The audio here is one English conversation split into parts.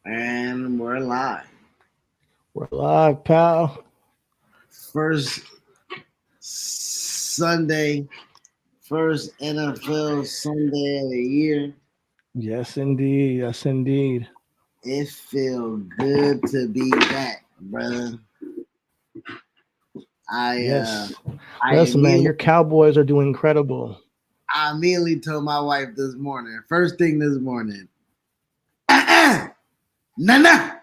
And we're live. We're live, pal. First Sunday, first NFL Sunday of the year. Yes, indeed. Yes, indeed. It feels good to be back, brother. I uh Yes. I Listen, man, immediately your Cowboys are doing incredible. I immediately told my wife this morning, first thing this morning, Nana.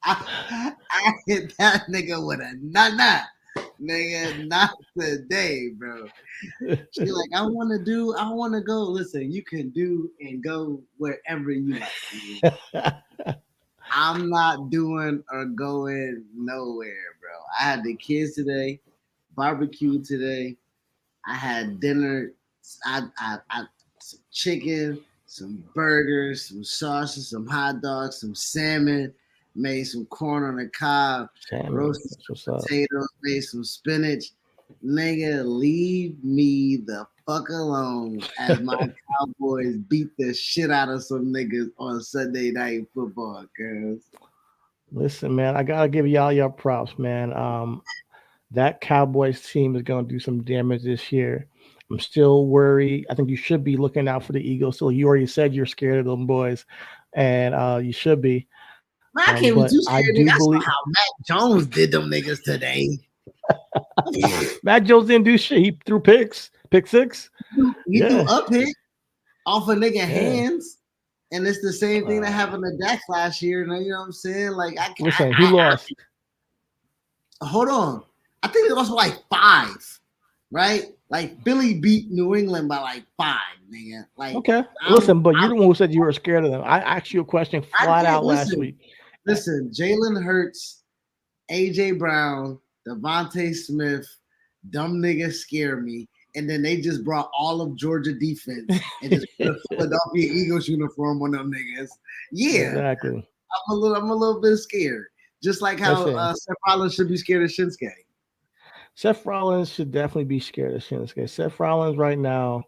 I hit that nigga with a nana. Nigga, not today, bro. She like, I want to go. Listen, you can do and go wherever you like. Nigga. I'm not doing or going nowhere, bro. I had the kids today, barbecue today. I had dinner. I some chicken, some burgers, some sausage, some hot dogs, some salmon. Made some corn on the cob, Salmon. roasted That's what's some up. potatoes, made some spinach. Nigga, leave me the fuck alone as my Cowboys beat the shit out of some niggas on Sunday night football, cuz. Listen, man, I gotta give y'all your props, man. That Cowboys team is gonna do some damage this year. I'm still worried. I think you should be looking out for the Eagles. So you already said you're scared of them boys, and you should be. Man, I can't But be too I scared, do nigga. I believe saw how Mac Jones did them niggas today. Matt Jones didn't do shit. He threw picks, pick six. He threw Yeah, up hit off a nigga yeah. hands. And it's the same thing that Uh, happened to Dak last year. You know what I'm saying? Like, Listen, he lost. hold on. I think they lost by like five, right? Like Philly beat New England by like five, nigga. Like Okay. I'm, Listen, but you're I'm the one who said you were scared of them. I asked you a question I flat did out last listen. week. Uh, Listen, Jalen Hurts, AJ Brown, Devontae Smith, dumb niggas scare me. And then they just brought all of Georgia defense and just put a Philadelphia Eagles uniform on them niggas. Yeah, exactly. I'm a little bit scared. Just like how Listen, Seth Rollins should be scared of Shinsuke. Seth Rollins should definitely be scared of Shinsuke. Seth Rollins right now,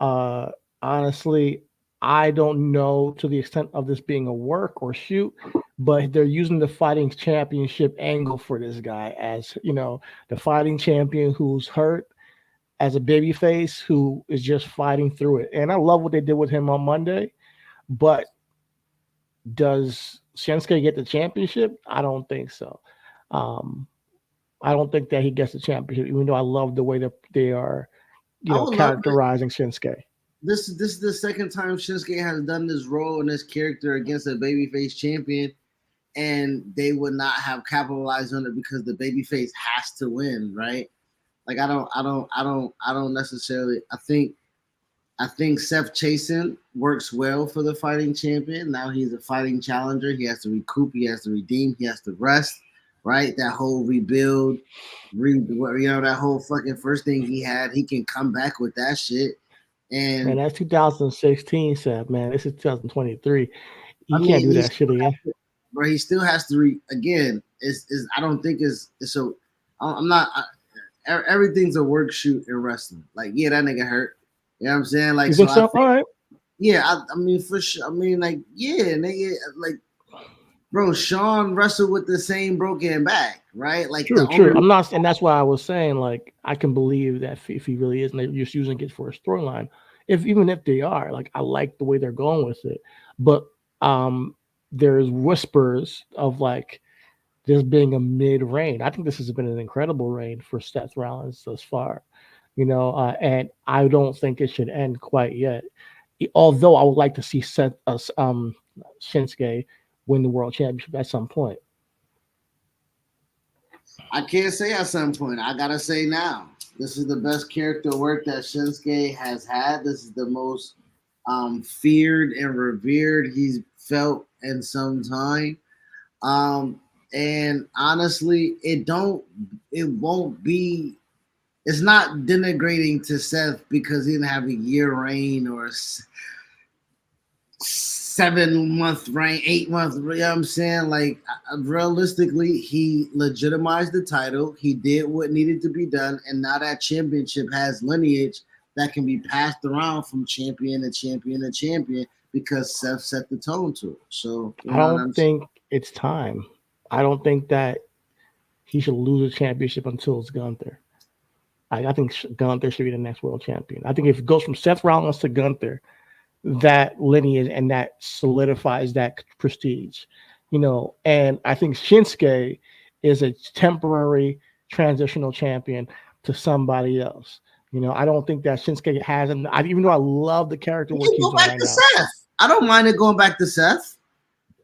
uh, honestly, I don't know to the extent of this being a work or shoot, but they're using the fighting championship angle for this guy as, the fighting champion who's hurt as a babyface who is just fighting through it. And I love what they did with him on Monday, but does Shinsuke get the championship? I don't think so. Um, I don't think that he gets the championship, even though I love the way that they are, I would love to. characterizing Shinsuke. This is the second time Shinsuke has done this role and this character against a babyface champion, and they would not have capitalized on it because the babyface has to win, right? Like I don't necessarily. I think Seth Chasen works well for the fighting champion. Now he's a fighting challenger. He has to recoup. He has to redeem. He has to rest. Right? That whole rebuild, that whole fucking first thing he had. He can come back with that shit. Man, And that's 2016, Seth. Man, this is 2023. I You can't mean, do that shit again. he still has to again. Is I don't think is so. I'm not. Everything's a work shoot in wrestling. Like, yeah, that nigga hurt. You know what I'm saying? Like, You so think I so? think, All right. yeah, I mean, for sure. I mean, like, yeah, nigga, like, bro, Sean wrestled with the same broken back, right? Like, the True, only true. I'm not, and that's why I was saying, like, I can believe that if he really is, and they're just using it for a storyline. If even if they are, like, I like the way they're going with it. But um, there's whispers of like this being a mid reign. I think this has been an incredible reign for Seth Rollins thus far. And I don't think it should end quite yet. Although I would like to see Shinsuke win the world championship at some point. I can't say at some point. I gotta say now. This is the best character work that Shinsuke has had. This is the most feared and revered he's felt in some time. Um, and honestly, it won't be. It's not denigrating to Seth because he didn't have a year reign or 7 month reign, 8 month. You know what I'm saying? Like, realistically, he legitimized the title. He did what needed to be done, and now that championship has lineage that can be passed around from champion to champion to champion because Seth set the tone to it. So you I know what don't I'm saying? think it's time. I don't think that he should lose a championship until it's Gunther. I think Gunther should be the next world champion. I think if it goes from Seth Rollins to Gunther, that lineage and that solidifies that prestige, And I think Shinsuke is a temporary transitional champion to somebody else. I don't think that Shinsuke has, and even though I love the character You work can he's go doing back right to now. Seth. I don't mind it going back to Seth.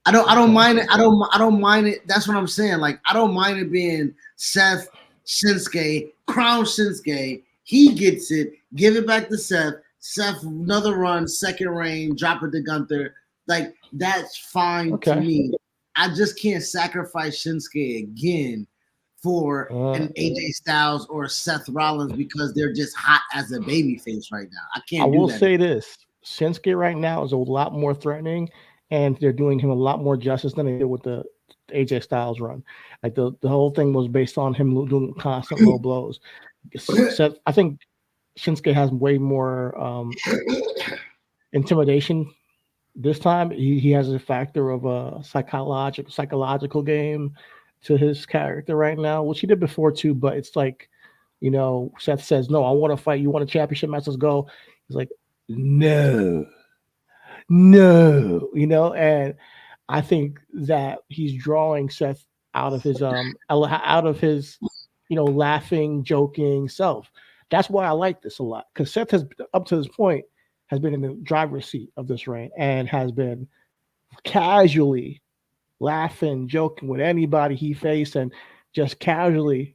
I don't Okay. mind it. I don't mind it. That's what I'm saying. Like I don't mind it being Seth, Shinsuke, Crown Shinsuke. He gets it. Give it back to Seth. Seth another run, second reign, drop it to Gunther. Like that's fine to Okay. me. I just can't sacrifice Shinsuke again for Uh, an AJ Styles or a Seth Rollins because they're just hot as a babyface right now. I I can't do will that. say this: Shinsuke right now is a lot more threatening, and they're doing him a lot more justice than they did with the AJ Styles run. Like the whole thing was based on him doing constant low blows. Seth, I think Shinsuke has way more intimidation this time. He has a factor of a psychological game to his character right now, which he did before too. But it's like, Seth says, "No, I want to fight. You want a championship match? Let's go." He's like, "No, no," and I think that he's drawing Seth out of his laughing, joking self. That's why I like this a lot because Seth has up to this point has been in the driver's seat of this reign and has been casually laughing, joking with anybody he faced, and just casually,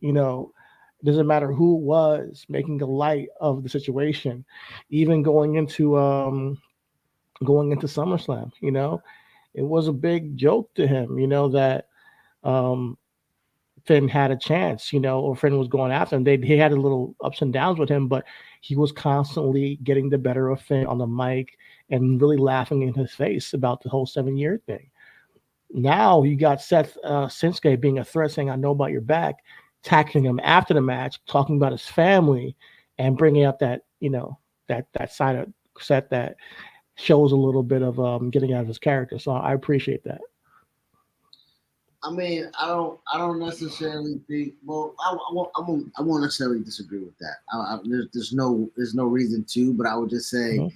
doesn't matter who it was, making a light of the situation, even going into SummerSlam. It was a big joke to him, that um, Finn had a chance, or Finn was going after him. He had a little ups and downs with him, but he was constantly getting the better of Finn on the mic and really laughing in his face about the whole 7 year thing. Now you got Seth Shinsuke being a threat, saying, "I know about your back," tackling him after the match, talking about his family, and bringing up that that side of Seth that shows a little bit of getting out of his character. So I appreciate that. I mean, I don't necessarily think. Well, I won't necessarily disagree with that. There's no reason to, but I would just say Mhm.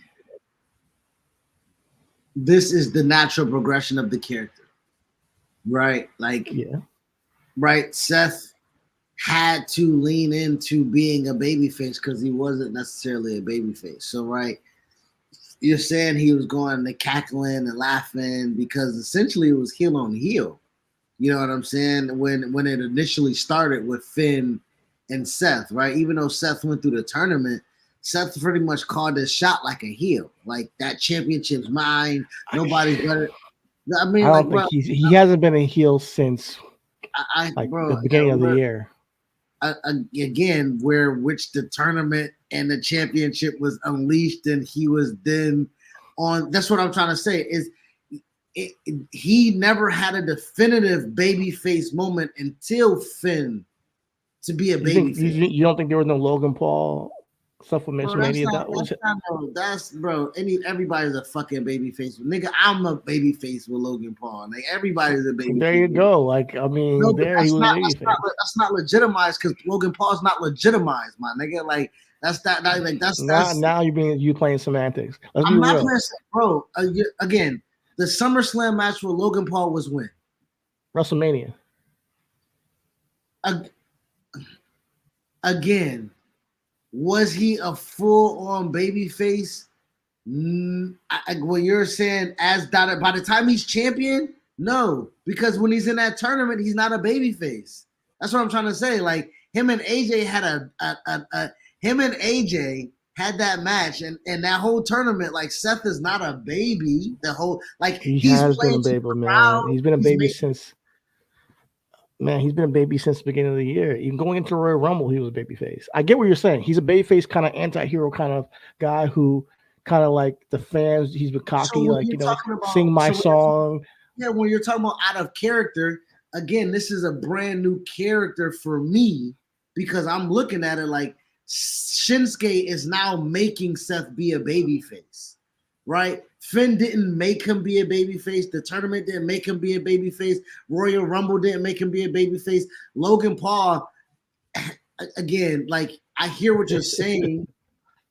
this is the natural progression of the character, right? Like, Yeah. right? Seth had to lean into being a babyface because he wasn't necessarily a babyface. So, right, you're saying he was going to cackling and laughing because essentially it was heel on heel. You know what I'm saying? When it initially started with Finn and Seth, right? Even though Seth went through the tournament, Seth pretty much called his shot like a heel. Like that championship's mine. I, Nobody's better. I I mean, like, don't think bro, he hasn't been a heel since like the bro, beginning of the year. again, where which the tournament and the championship was unleashed, and he was then on. That's what I'm trying to say is he never had a definitive babyface moment until Finn to be a You think babyface. you don't think there was no Logan Paul stuff with Bro, Mania that was that's bro. Everybody's a fucking babyface. Nigga, I'm a babyface with Logan Paul. Like everybody's a there you babyface. go. Like I No, mean, but there he was a that's not legitimized because Logan Paul's not legitimized, my nigga. Like that's. Now you playing semantics. Let's be I'm not real. playing, bro. Again, the SummerSlam match with Logan Paul was when. WrestleMania. Again, was he a full on baby face? When you're saying as that by the time he's champion, no, because when he's in that tournament, he's not a baby face. That's what I'm trying to say. Like him and AJ had him and AJ had that match and that whole tournament. Like Seth is not a baby. The whole like He he's has been playing a to baby, the man. crowd. He's been a He's baby making since Man, he's been a baby since the beginning of the year. Even going into Royal Rumble, he was a baby face. I get what you're saying. He's a baby face kind of anti-hero kind of guy who kind of like the fans, he's been so cocky, when like, you're talking sing about my song. yeah, when you're talking about out of character, again, this is a brand new character for me because I'm looking at it like Shinsuke is now making Seth be a babyface, right? Finn didn't make him be a babyface. The tournament didn't make him be a babyface. Royal Rumble didn't make him be a babyface. Logan Paul, again, like I hear what you're saying,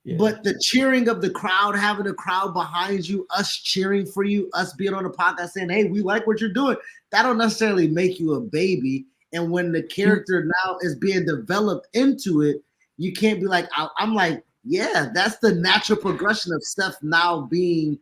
Yeah. but the cheering of the crowd, having a crowd behind you, us cheering for you, us being on the podcast saying, "Hey, we like what you're doing," that don't necessarily make you a baby. And when the character now is being developed into it, you can't be like, I'm like, yeah, that's the natural progression of Steph now being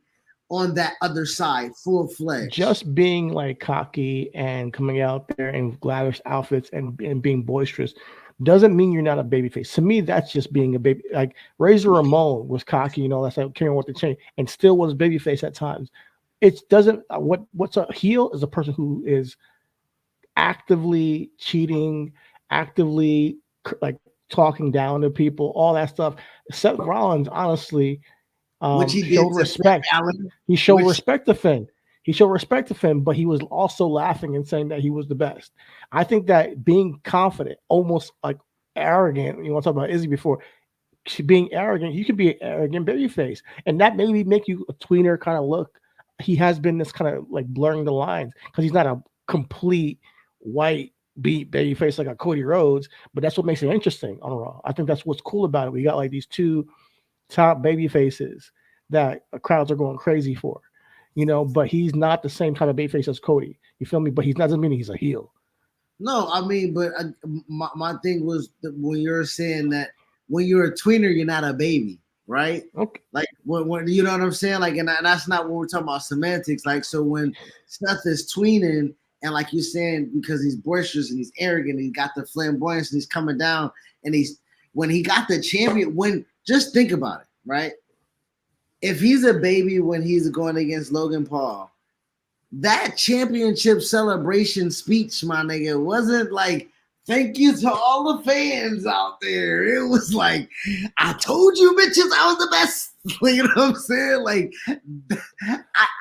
on that other side, full fledged. Just being like cocky and coming out there in lavish outfits and being boisterous doesn't mean you're not a baby face. To me, that's just being a baby. Like Razor Ramon was cocky, you know, that's like carrying with the chain and still was baby face at times. It doesn't what's a heel is a person who is actively cheating, actively like talking down to people, all that stuff. Seth Rollins, honestly, Which he did showed to respect. Allen. He showed Which, respect to Finn. He showed respect to Finn, but he was also laughing and saying that he was the best. I think that being confident, almost like arrogant, you want to talk about Izzy before, being arrogant, you can be an arrogant babyface. And that maybe make you a tweener kind of look. He has been this kind of like blurring the lines because he's not a complete white beat babyface like a Cody Rhodes, but that's what makes it interesting on Raw. I think that's what's cool about it. We got like these two top baby faces that crowds are going crazy for, you know, but he's not the same type of baby face as Cody. You feel me? But he's not doesn't mean he's a heel. no, I mean, but my thing was when you're saying that when you're a tweener, you're not a baby, right? Okay. Like when you know what I'm saying, like, and that's not what we're talking about semantics. Like, so when Seth is tweening, and like you're saying, because he's boisterous and he's arrogant, and he got the flamboyance, and he's coming down, and he's when he got the champion. When just think about it, right? If he's a baby when he's going against Logan Paul, that championship celebration speech, my nigga, wasn't like, thank you to all the fans out there. It was like, I told you bitches I was the best. You know what I'm saying? Like,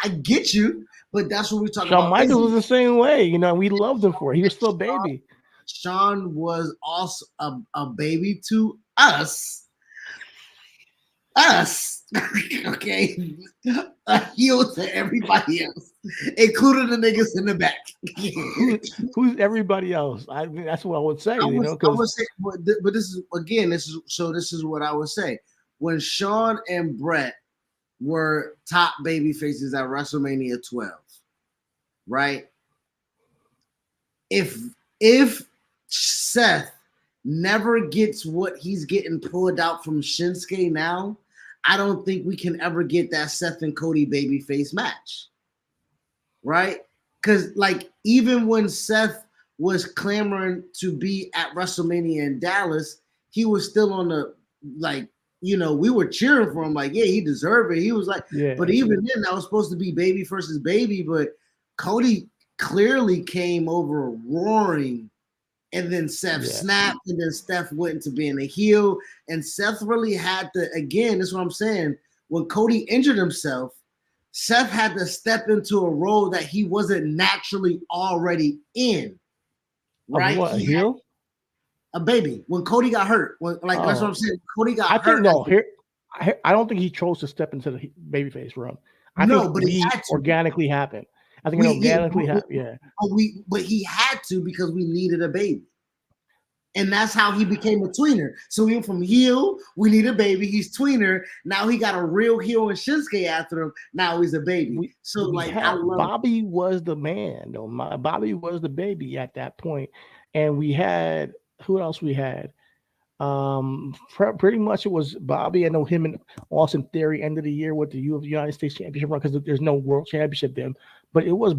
I get you, but that's what we're talking Shawn about. Michaels was the same way, you know, we loved him for it. He was still a baby. Shawn was also a baby to us. Okay, a heel to everybody else, including the niggas in the back. Who's everybody else? I mean, that's what I would say, you know, I because would say, but this is again, this is what I would say. When Shawn and Brett were top baby faces at WrestleMania 12, right? If Seth never gets what he's getting pulled out from Shinsuke now, I don't think we can ever get that Seth and Cody babyface match. Right? Because like even when Seth was clamoring to be at WrestleMania in Dallas, he was still on the like, you know, we were cheering for him, like, yeah, he deserved it. He was like, yeah, but even then, that was supposed to be baby versus baby, but Cody clearly came over roaring, and then Seth snapped, and then Steph went into being a heel, and Seth really had to, again, that's what I'm saying, when Cody injured himself, Seth had to step into a role that he wasn't naturally already in. Right? Of what, a heel? A baby. When Cody got hurt, that's what I'm saying. Cody got hurt. I think no. Here, I don't think he chose to step into the babyface run. I think but he had to. Organically happened. I think it organically happened. Yeah. But he had to because we needed a baby. And that's how he became a tweener. So he went from heel, we need a baby. He's tweener. Now he got a real heel and Shinsuke after him. Now he's a baby. I love Bobby was the man, though. Bobby was the baby at that point. And we had who else we had? Pretty much it was Bobby. I know him and Austin Theory end of the year with the United States Championship run because there's no World Championship then. But it was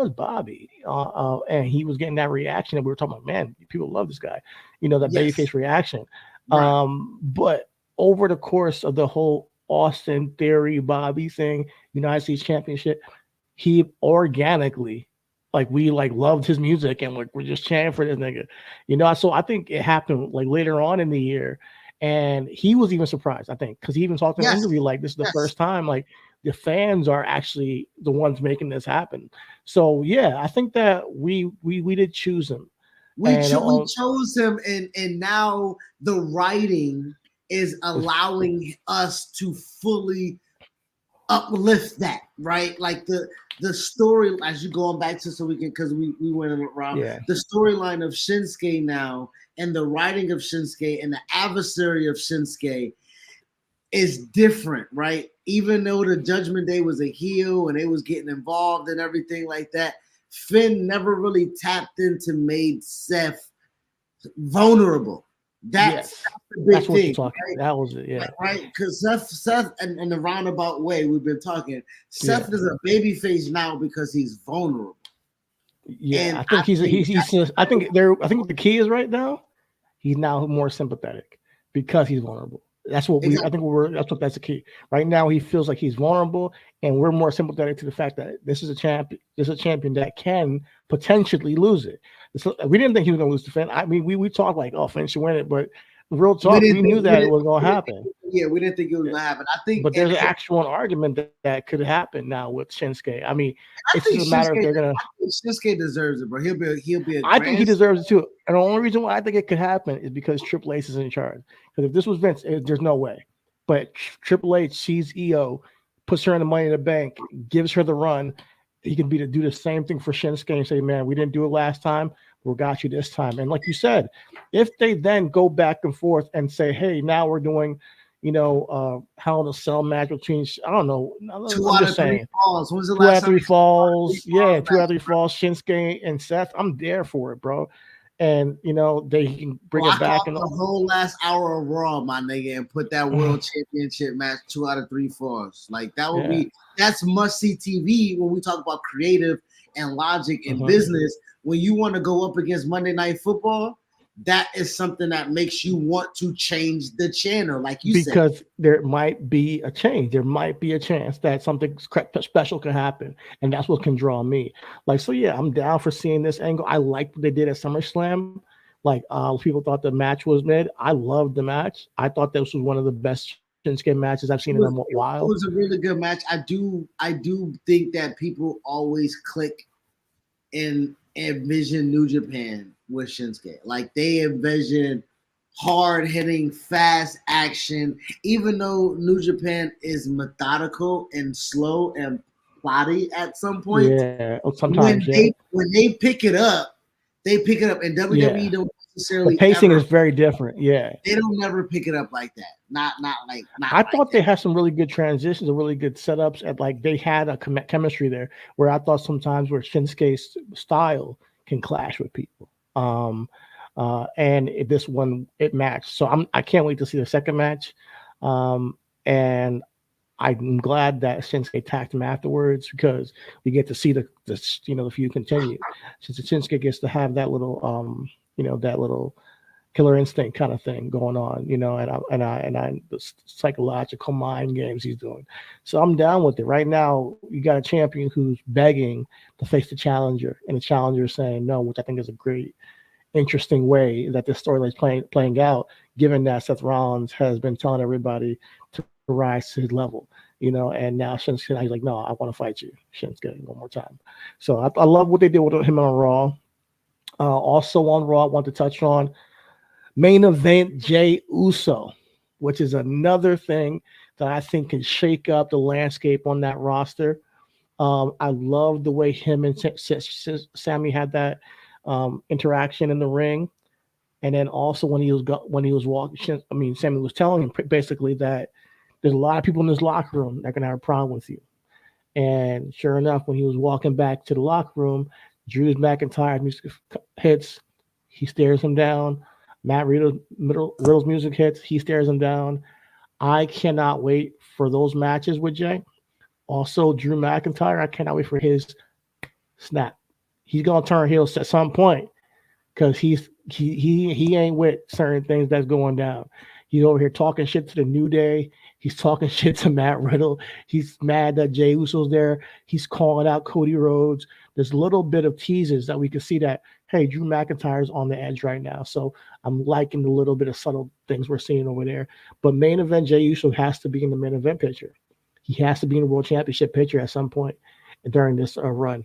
Bobby, and he was getting that reaction that we were talking about. Man, people love this guy, you know, that babyface reaction. Right. But over the course of the whole Austin Theory Bobby thing, United States Championship, he organically, like we like loved his music and like we're just chanting for this nigga, you know. So I think it happened like later on in the year, and he was even surprised. I think because he even talked in an interview like this is the first time like the fans are actually the ones making this happen. So yeah, I think that we did choose him. We chose him, and now the writing is allowing us to fully uplift that, right? Like the story, as you going back to, so we can, because we went around Yeah. the storyline of Shinsuke now, and the writing of Shinsuke and the adversary of Shinsuke is different, right? Even though the Judgment Day was a heel and they was getting involved and everything like that, Finn never really tapped into made Seth vulnerable. That's Yes. the That's big what you're thing, talking. right? That was it. Yeah. Right, because Seth, and in the roundabout way we've been talking, Yeah. Seth is a baby face now because he's vulnerable, Yeah. and I I think he's think he's I think there I think what the key is right now, he's now more sympathetic because he's vulnerable. That's what we I exactly. think we're that's the key. Right now he feels like he's vulnerable and we're more sympathetic to the fact that this is a champion that can potentially lose it. So we didn't think he was gonna lose to Finn. I mean we talked like, oh, Finn should win it, but real We talk, didn't we knew think, we that it didn't, was gonna we didn't happen. think, yeah, we didn't think it was gonna happen. I think, But there's an actual argument that could happen now with Shinsuke. I mean, I it's think just a matter Shinsuke, if they're gonna. Deserves it, bro. He'll be a I think he grand. deserves it too. And the only reason why I think it could happen is because Triple H is in charge. Because if this was Vince, there's no way. But Triple H sees EO, puts her in the Money in the Bank, gives her the run. He can do the same thing for Shinsuke and say, "Man, we didn't do it last time. We got you this time." And like you said, if they then go back and forth and say, "Hey, now we're doing." Hell in a Cell match between I don't know. Two I'm out just of three saying falls. When's the two out last of time three you saw two out of three falls. Yeah, falls two out of three match, bro? falls. Shinsuke and Seth. I'm there for it, bro. And they can bring it Block back off and the whole last hour of Raw, my nigga, and put that World Championship match 2 out of 3 falls. Like that would yeah. be, that's must see TV when we talk about creative and logic and Mhm. business. When you want to go up against Monday Night Football, that is something that makes you want to change the channel, like you said. Because there might be a change. There might be a chance that something special can happen, and that's what can draw me. Like, so yeah, I'm down for seeing this angle. I like what they did at SummerSlam. Like, people thought the match was mid. I loved the match. I thought this was one of the best Shinsuke matches I've seen in a while. It was a really good match. I do think that people always click and envision New Japan with Shinsuke. Like they envision hard hitting, fast action. Even though New Japan is methodical and slow and plotty at some point, Yeah, sometimes, yeah, when they pick it up, and WWE yeah. don't The necessarily pacing ever, is very different. Yeah, they don't never pick it up like that. Not I like thought they had some really good transitions and really good setups. At like they had a chemistry there, where I thought sometimes where Shinsuke's style can clash with people. This one it matched, so I can't wait to see the second match. And I'm glad that Shinsuke attacked him afterwards because we get to see the feud continue. Since Shinsuke gets to have that little that little killer instinct kind of thing going on, and the psychological mind games he's doing. So I'm down with it. Right now, you got a champion who's begging to face the challenger, and the challenger is saying no, which I think is a great, interesting way that this storyline is playing out. Given that Seth Rollins has been telling everybody to rise to his level, and now Shinsuke, he's like, no, I want to fight you, Shinsuke, one more time. So I love what they did with him on Raw. Also on Raw, I want to touch on main event Jay Uso, which is another thing that I think can shake up the landscape on that roster. I love the way him and Sammy had that interaction in the ring, and then also when he was walking. I mean, Sammy was telling him basically that there's a lot of people in this locker room that are gonna have a problem with you. And sure enough, when he was walking back to the locker room, Drew McIntyre's music hits. He stares him down. Riddle's music hits. He stares him down. I cannot wait for those matches with Jay. Also, Drew McIntyre, I cannot wait for his snap. He's gonna turn heels at some point because he ain't with certain things that's going down. He's over here talking shit to the New Day. He's talking shit to Matt Riddle. He's mad that Jey Uso's there. He's calling out Cody Rhodes. There's a little bit of teases that we can see that, hey, Drew McIntyre's on the edge right now. So I'm liking the little bit of subtle things we're seeing over there. But main event Jey Uso has to be in the main event picture. He has to be in the World Championship picture at some point during this run.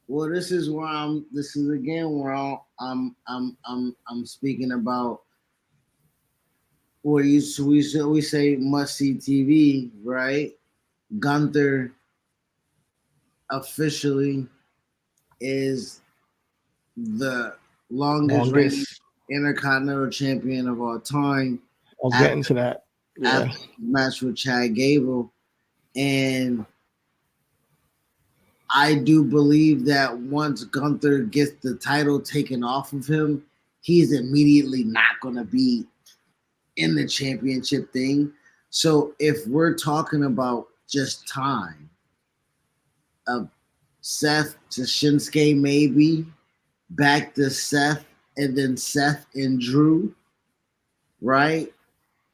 Well, this is where I'm. This is again where I'm speaking about or we say must see TV, right? Gunther officially is the longest reigning Longest. intercontinental champion of all time I'll get after into that. after Yeah. the match with Chad Gable. And I do believe that once Gunther gets the title taken off of him, he's immediately not going to be in the championship thing. So if we're talking about just time of Seth to Shinsuke, maybe back to Seth, and then Seth and Drew, right?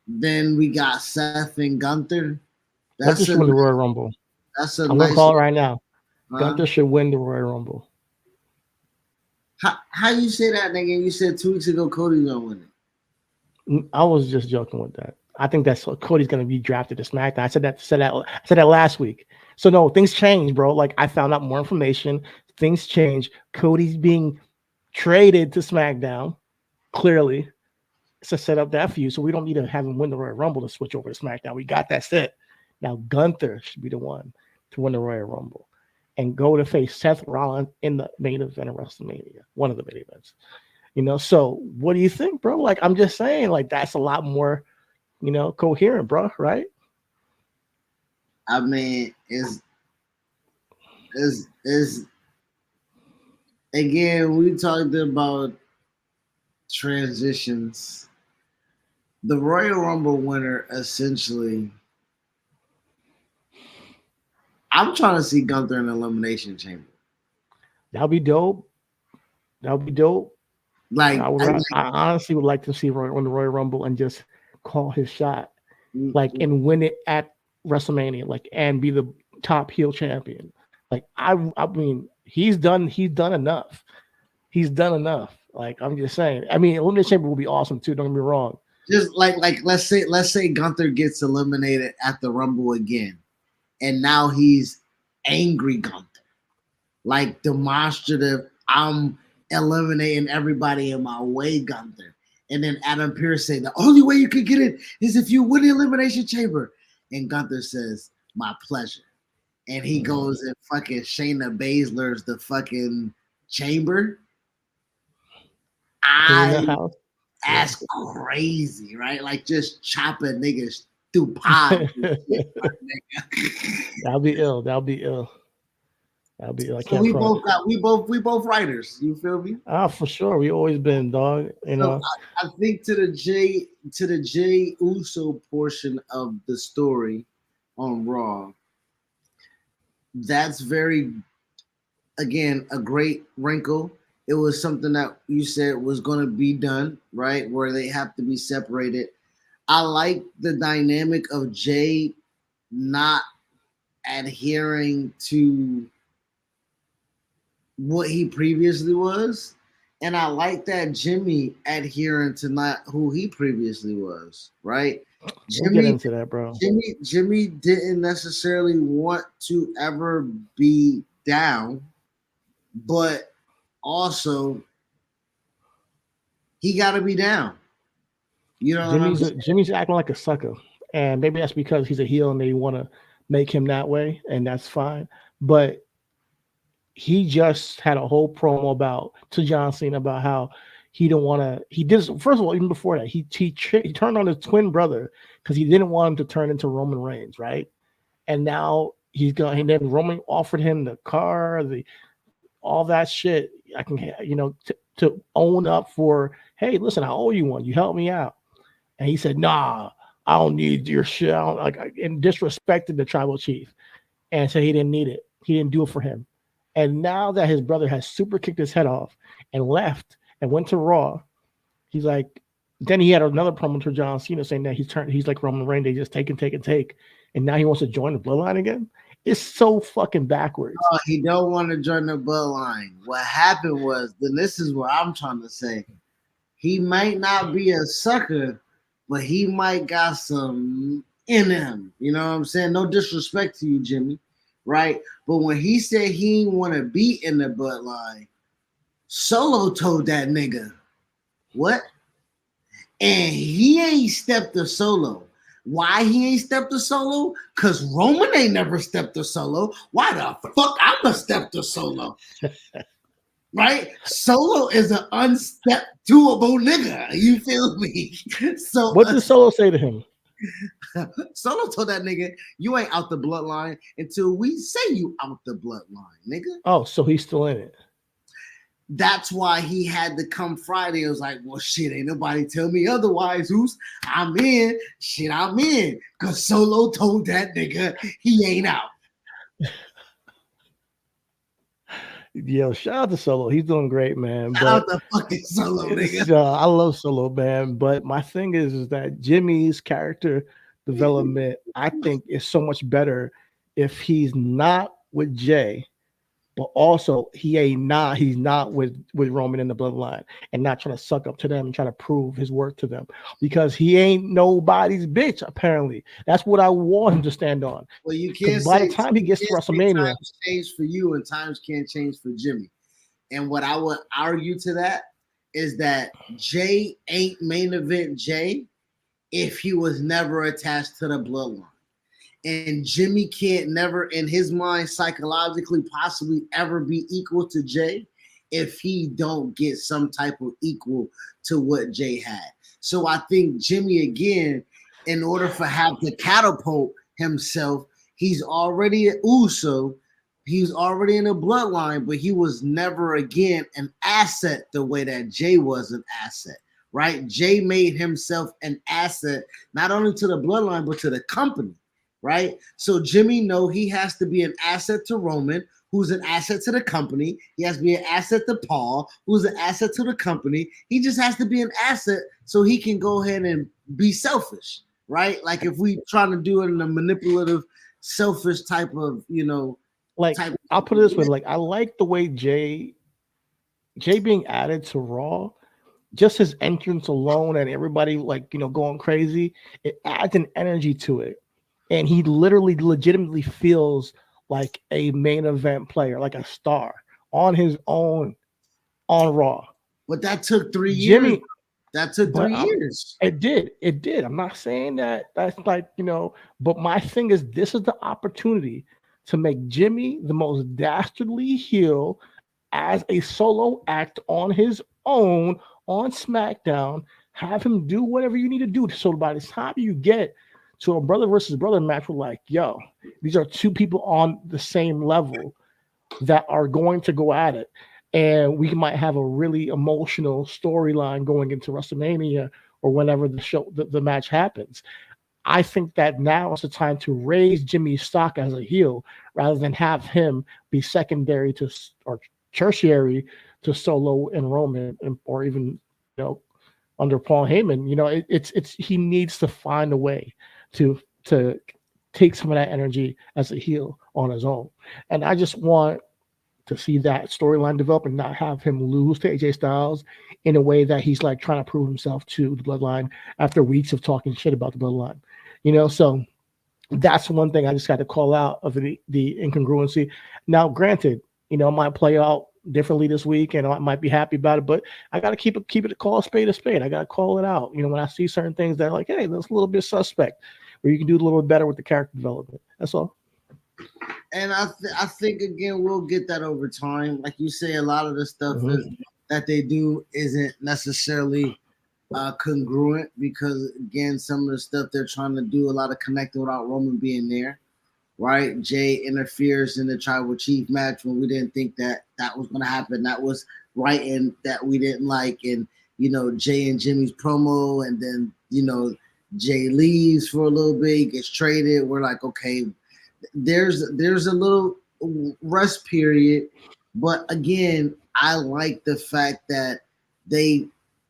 Then we got Seth and Gunther. That's Gunther a should win the Royal Rumble. that's a I'm gonna nice. call it right now. Huh? Gunther should win the Royal Rumble. How you say that, nigga? You said 2 weeks ago Cody's gonna win it. I was just joking with that. I think that's what Cody's gonna be drafted to SmackDown. I said that last week. So no, things change, bro. Like I found out more information. Things change. Cody's being traded to SmackDown. Clearly, to set up that feud. So we don't need to have him win the Royal Rumble to switch over to SmackDown. We got that set. Now Gunther should be the one to win the Royal Rumble and go to face Seth Rollins in the main event of WrestleMania, one of the main events. So what do you think, bro? Like I'm just saying, like that's a lot more, coherent, bro, right? I mean, is again we talked about transitions. The Royal Rumble winner essentially. I'm trying to see Gunther in the Elimination Chamber. That'll be dope. That'll be dope. Like, I honestly would like to see Roy win the Royal Rumble and just call his shot, like, like and win it at WrestleMania, like and be the top heel champion. Like I mean, he's done enough. He's done enough. Like I'm just saying. I mean, Elimination Chamber will be awesome too. Don't get me wrong. just like let's say Gunther gets eliminated at the Rumble again, and now he's angry Gunther, like demonstrative. I'm eliminating everybody in my way, Gunther. And then Adam Pearce say the only way you can get it is if you win the Elimination Chamber. And Gunther says, "My pleasure." And he goes and fucking Shayna Baszler's the fucking chamber. Clean I the house. Yeah. That's crazy, right? Like just chopping niggas through pies and shit, my nigga. That'll be ill. That'll be ill. That'll be ill. I So can't front. we both writers. You feel me? Ah, for sure. We always been dog. So I think to the Jay Uso portion of the story on Raw, that's very again a great wrinkle. It was something that you said was going to be done, right? Where they have to be separated. I like the dynamic of Jay not adhering to what he previously was. And I like that Jimmy adhering to not who he previously was, right? we'll get Jimmy into that, bro. Jimmy didn't necessarily want to ever be down, but also he got to be down. You know what I'm saying? Jimmy's acting like a sucker, and maybe that's because he's a heel and they want to make him that way, and that's fine. But he just had a whole promo about to John Cena about how he don't want to. He did first of all, even before that, he turned on his twin brother because he didn't want him to turn into Roman Reigns, right? And now he's going. And then Roman offered him the car, the all that shit. I can, to own up for. Hey, listen, I owe you one. You helped me out. And he said, "Nah, I don't need your shit." And disrespected the tribal chief, and said he didn't need it. He didn't do it for him. And now that his brother has super kicked his head off and left and went to Raw, he's like. Then he had another promo to John Cena saying that he's like Roman Reigns. They just take and take and take, and now he wants to join the Bloodline again. It's so fucking backwards. Oh, he don't want to join the bloodline. What happened was, then this is what I'm trying to say. He might not be a sucker, but he might got some in him. You know what I'm saying? No disrespect to you, Jimmy, right? But when he said he didn't want to be in the bloodline, Solo told that nigga, what? and he ain't stepped to Solo. Why he ain't stepped to Solo? Because Roman ain't never stepped to Solo. Why the fuck I'm gonna step to Solo? Right? Solo is an unstep doable nigga. You feel me? So What did Solo say to him? Solo told that nigga, you ain't out the bloodline until we say you out the bloodline, nigga. Oh, so he's still in it. That's why he had to come Friday. It was like, well, shit, ain't nobody tell me otherwise. Who's I'm in? Shit, I'm in. Cause Solo told that nigga he ain't out. Yo, shout out to Solo. He's doing great, man. Shout out But the fucking Solo, nigga. I love Solo, man. But my thing is that Jimmy's character development, I think, is so much better if he's not with Jay, but also he's not with Roman in the bloodline and not trying to suck up to them and trying to prove his worth to them because he ain't nobody's bitch. Apparently, that's what I want him to stand on. Well, you can't By say the time he gets to WrestleMania, times change for you and times can't change for Jimmy. And what I would argue to that is that Jay ain't main event Jay if he was never attached to the bloodline. And Jimmy can't never, in his mind, psychologically, possibly ever be equal to Jay if he don't get some type of equal to what Jay had. So I think Jimmy, again, in order for him to catapult himself, he's already an Uso. He's already in a bloodline, but he was never again an asset the way that Jay was an asset, right? Jay made himself an asset not only to the bloodline but to the company, right? So Jimmy know he has to be an asset to Roman, who's an asset to the company. He has to be an asset to Paul, who's an asset to the company. He just has to be an asset so he can go ahead and be selfish, right? Like if we trying to do it in a manipulative, selfish type of, like type. I'll put it this way: like I like the way Jay being added to Raw. Just his entrance alone and everybody going crazy, it adds an energy to it. And he literally legitimately feels like a main event player, like a star on his own on Raw. But that took 3 years. Jimmy, That took but 3 years. it did. It did. I'm not saying that that's but my thing is this is the opportunity to make Jimmy the most dastardly heel as a solo act on his own on SmackDown. Have him do whatever you need to do. So by the time you get to a brother versus brother match, we're like, yo, these are two people on the same level that are going to go at it. And we might have a really emotional storyline going into WrestleMania or whenever the match happens. I think that now is the time to raise Jimmy's stock as a heel rather than have him be secondary to or tertiary to Solo and Roman or even under Paul Heyman. It's he needs to find a way to take some of that energy as a heel on his own. And I just want to see that storyline develop and not have him lose to AJ Styles in a way that he's like trying to prove himself to the bloodline after weeks of talking shit about the bloodline. So that's one thing I just got to call out of the incongruency. Now, granted, it might play out differently this week and I might be happy about it, but I got to keep it call a spade a spade. I got to call it out. When I see certain things that are like, hey, that's a little bit suspect, where you can do a little bit better with the character development. That's all. And I think again we'll get that over time. Like you say, a lot of the stuff that they do isn't necessarily congruent because again, some of the stuff they're trying to do a lot of connecting without Roman being there, right? Jay interferes in the tribal chief match when we didn't think that was going to happen. That was right, and that we didn't like. And Jay and Jimmy's promo, and then Jay leaves for a little bit, he gets traded. We're like, okay. There's a little rest period, but again, I like the fact that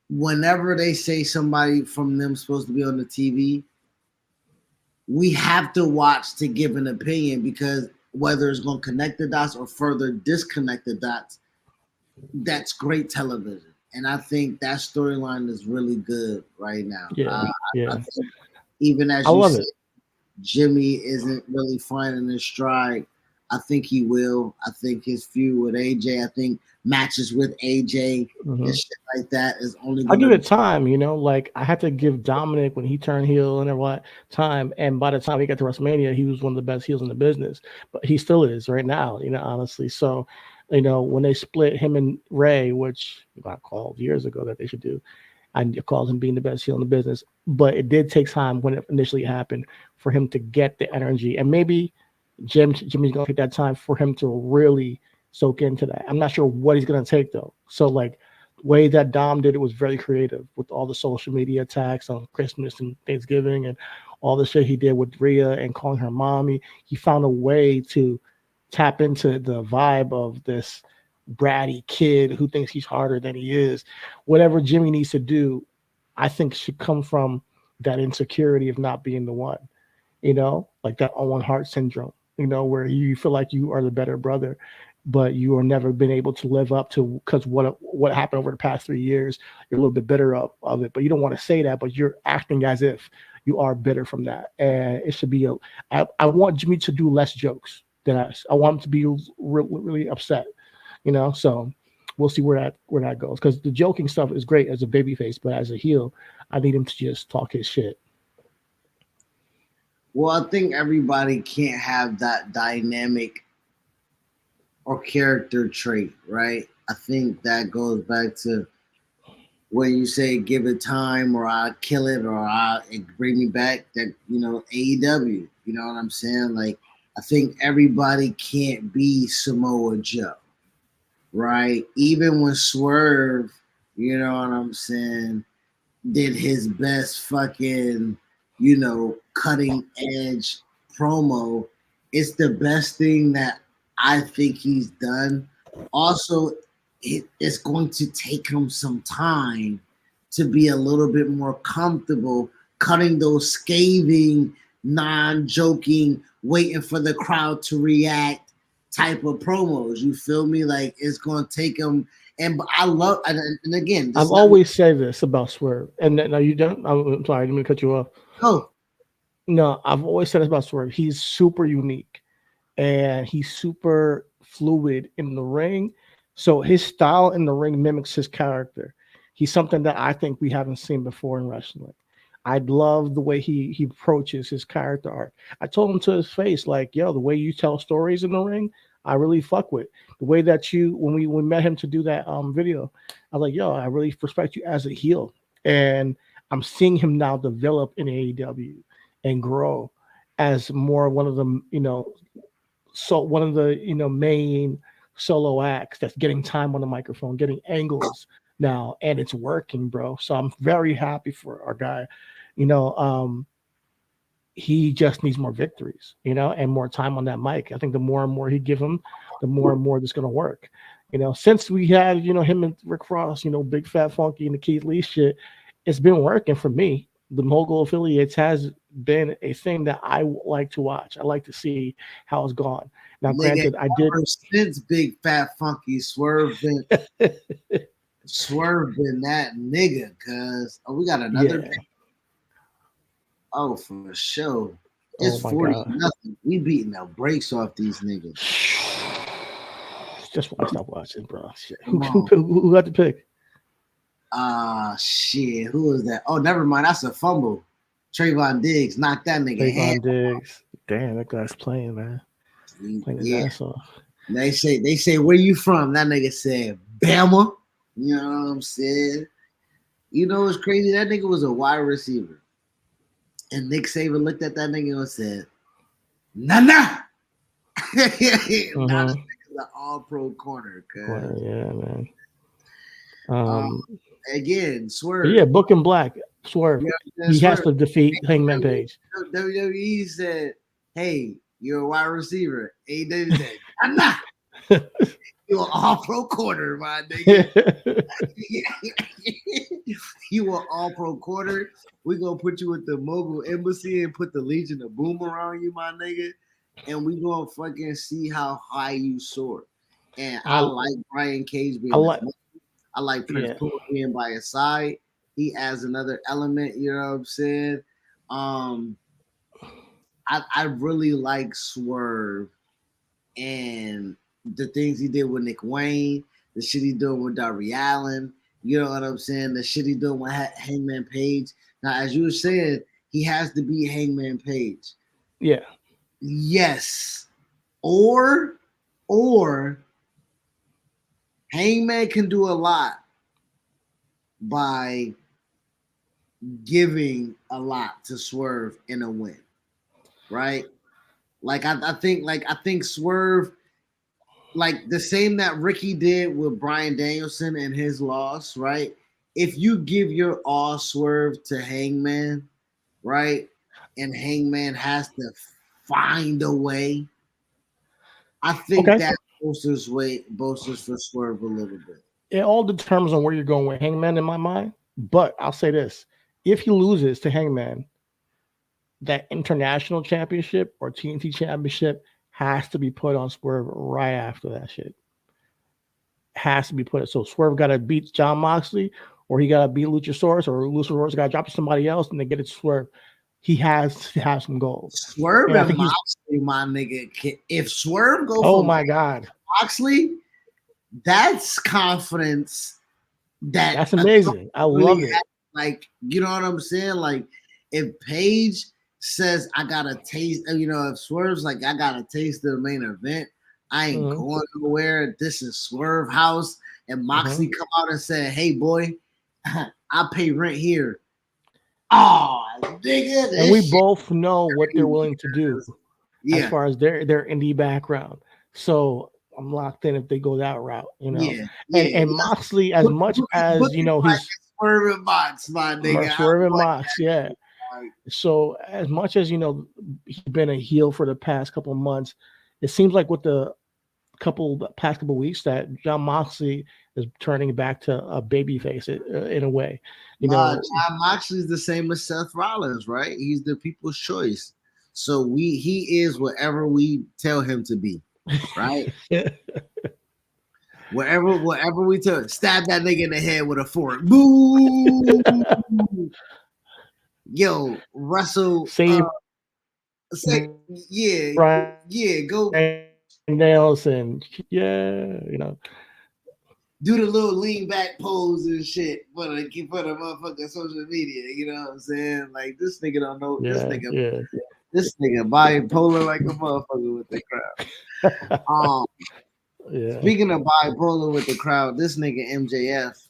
whenever they say somebody from them supposed to be on the TV, we have to watch to give an opinion because whether it's going to connect the dots or further disconnect the dots, that's great television. And I think that storyline is really good right now. Yeah, I even as I you love said, it. Jimmy isn't really finding his stride I think he will. I think his feud with AJ, I think matches with AJ and Hmm. shit like that is only I'll give gonna. it time, like I had to give Dominic when he turned heel and everyone time. And by the time he got to WrestleMania, he was one of the best heels in the business. But he still is right now, honestly. So, when they split him and Ray, which I called years ago that they should do, I called him being the best heel in the business. But it did take time when it initially happened for him to get the energy. And maybe Jimmy's gonna take that time for him to really soak into that. I'm not sure what he's gonna take though. So like the way that Dom did it was very creative with all the social media attacks on Christmas and Thanksgiving and all the shit he did with Rhea and calling her mommy. He found a way to tap into the vibe of this bratty kid who thinks he's harder than he is. Whatever Jimmy needs to do, I think should come from that insecurity of not being the one, like that Owen Hart syndrome, where you feel like you are the better brother, but you are never been able to live up to because what happened over the past 3 years, you're a little bit bitter of it, but you don't want to say that, but you're acting as if you are bitter from that, and it should be I want Jimmy to do less jokes than us. I want him to be really upset, so. We'll see where that goes because the joking stuff is great as a babyface, but as a heel, I need him to just talk his shit. Well, I think everybody can't have that dynamic or character trait, right? I think that goes back to when you say give it time or I kill it or I it bring me back that AEW, you know what I'm saying? Like I think everybody can't be Samoa Joe, right? Even when Swerve, you know what I'm saying, did his best fucking, cutting edge promo. It's the best thing that I think he's done. Also, it's going to take him some time to be a little bit more comfortable cutting those scathing, non-joking, waiting for the crowd to react type of promos. You feel me? Like it's going to take him. And I love, and again, this I've is not always said this about Swerve, and no, you don't. I'm sorry, I didn't mean to cut you off. go. No, I've always said this about Swerve. He's super unique, and he's super fluid in the ring. So his style in the ring mimics his character. He's something that I think we haven't seen before in wrestling. I love the way he approaches his character arc. I told him to his face, like, yo, the way you tell stories in the ring, I really fuck with. The way that you when we met him to do that video, I was like, yo, I really respect you as a heel. And I'm seeing him now develop in AEW and grow as more one of the, so one of the main solo acts that's getting time on the microphone, getting angles now, and it's working, bro. So I'm very happy for our guy. You know, he just needs more victories, and more time on that mic. I think the more and more he give him, the more and more this going to work. Since we had him and Rick Ross, Big Fat Funky and the Keith Lee shit, it's been working for me. The Mogul affiliates has been a thing that I like to watch. I like to see how it's gone. Now, Nigga, granted, I did. ever since Big Fat Funky swerving that nigga, cuz we got another Yeah. for sure. It's Oh my 40 god. nothing. We beating the brakes off these niggas. Just why I stopped watching, bro. Shit. Who, Come who, on. who got the pick? Shit. Who is that? Oh, never mind. That's a fumble. Trayvon Diggs knocked that nigga head. Trayvon Diggs. Damn, that guy's playing, man. Playing his Yeah. ass off. They say where you from? That nigga said Bama. You know what I'm saying? You know what's crazy? That nigga was a wide receiver. And Nick Saban looked at that nigga and said, nah, nah. Now this Mm-hmm. nigga's an all pro corner, cuz. Yeah, man. Um, Um, again, but yeah, Swerve. Book and Black, Swerve. You know, He has Swerve. to defeat Hangman Page. WWE said, hey, you're a wide receiver. AEW said, I'm not. You're an all pro corner, my nigga. You are all pro quarter. We gonna put you with the Mogul Embassy and put the Legion of Boom around you, my nigga. And we gonna fucking see how high you soar. And I I like Brian Cage I being like the I like Prince yeah. Puma being by his side. He adds another element, you know what I'm saying? Um, I really like Swerve and the things he did with Nick Wayne, the shit he doing with Darby Allen. You know what I'm saying? The shit he doing with Hangman Page. Now, as you were saying, he has to be Hangman Page. Yeah. Yes. Or Hangman can do a lot by giving a lot to Swerve in a win. Right? I think Swerve, like the same that Ricky did with Brian Danielson and his loss, right? If you give your all Swerve to Hangman, right, and Hangman has to find a way, I think Okay. that bolsters for Swerve a little bit. It all determines on where you're going with Hangman in my mind. But I'll say this: if he loses to Hangman, that international championship or TNT championship has to be put on Swerve right after that shit. Has to be put. So Swerve got to beat John Moxley, or he got to beat Luchasaurus, or Luchasaurus got to drop to somebody else, and they get it Swerve. He has to have some gold, Swerve and I and think he's. Moxley, my nigga. If Swerve go Oh for my god, Moxley, that's confidence that that's amazing! I really love it. like, you know what I'm saying? Like, if Paige says I got a taste, if Swerve's like I got a taste of the main event, I ain't Mm-hmm. going nowhere. This is Swerve house, and Moxley come out and say, "Hey, boy, I pay rent here." Oh, nigga, And we this shit both know what they're crazy. willing to do as Yeah, far as their indie background. So I'm locked in if they go that route, yeah, yeah. And Moxley, as much Book as it like he's Swerve and Mox, my nigga. I Swerve and like Mox, yeah. that. Like, So as much as he's been a heel for the past couple of months, it seems like with the past couple of weeks that John Moxley is turning back to a baby face in a way. nah, John Moxley's the same as Seth Rollins, right? He's the people's choice. So he is whatever we tell him to be, right? Whatever we tell, stab that nigga in the head with a fork. Boo! Yo, Russell, Save say, yeah, Brian yeah, go Nelson, yeah, do the little lean back pose and shit for the motherfucking social media. You know what I'm saying? Like, this nigga don't know this yeah, nigga. yeah. This nigga bipolar like a motherfucker with the crowd. Yeah. Speaking of bipolar with the crowd, this nigga MJF,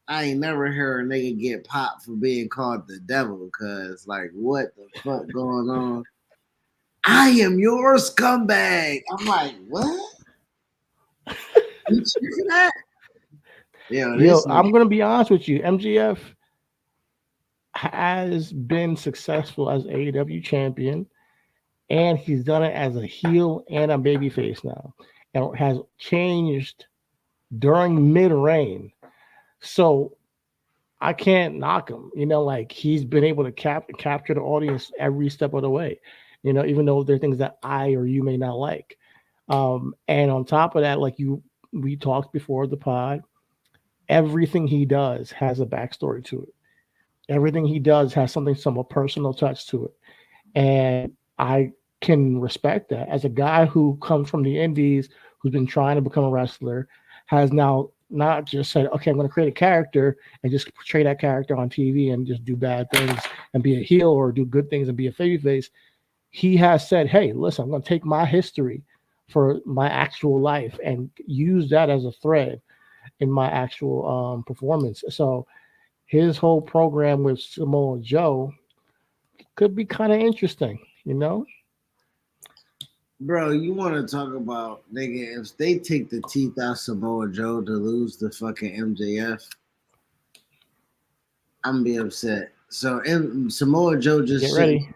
I ain't never heard a nigga get popped for being called the devil. Cause like, what the fuck going on? I am your scumbag. I'm like, what? You cheering that? Yo, Yo, this nigga. I'm gonna be honest with you. MGF has been successful as AEW champion, and he's done it as a heel and a babyface now, and has changed during mid reign. So I can't knock him. Like he's been able to capture the audience every step of the way. Even though there are things that I or you may not like. And on top of that, like we talked before the pod, everything he does has a backstory to it. Everything he does has some a personal touch to it. And I can respect that as a guy who comes from the indies, who's been trying to become a wrestler, has now not just said, okay, I'm going to create a character and just portray that character on TV and just do bad things and be a heel, or do good things and be a babyface. He has said, hey, listen, I'm going to take my history for my actual life and use that as a thread in my actual performance. So his whole program with Samoa Joe could be kind of interesting. Bro, you want to talk about, nigga, if they take the teeth out Samoa Joe to lose the fucking MJF, I'm gonna be upset. So Samoa Joe Get ready.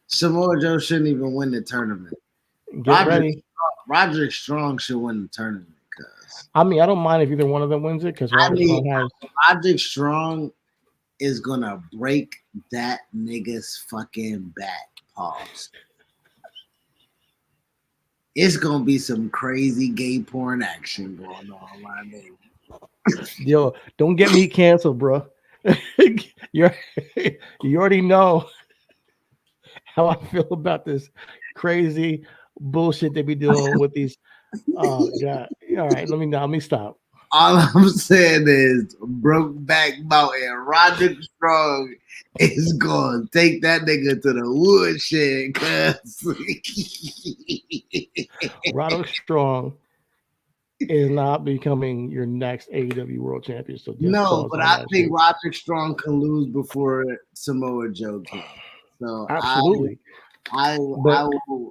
Samoa Joe shouldn't even win the tournament. Get Roderick ready. Roderick Strong should win the tournament, cuz I mean, I don't mind if either one of them wins it because I Roderick mean Strong has. Roderick Strong is gonna break that nigga's fucking back. Pause. It's gonna be some crazy gay porn action going on, my nigga. Yo, don't get me canceled, bro. you you already know how I feel about this crazy bullshit they be doing with these. Oh God! All right, let me stop. All I'm saying is Brokeback Mountain. Roderick Strong is going to take that nigga to the woodshed, cuz. Roderick Strong is not becoming your next AEW World Champion. So just No, pause but on I that think shit. Roderick Strong can lose before Samoa Joe can. So Absolutely, I but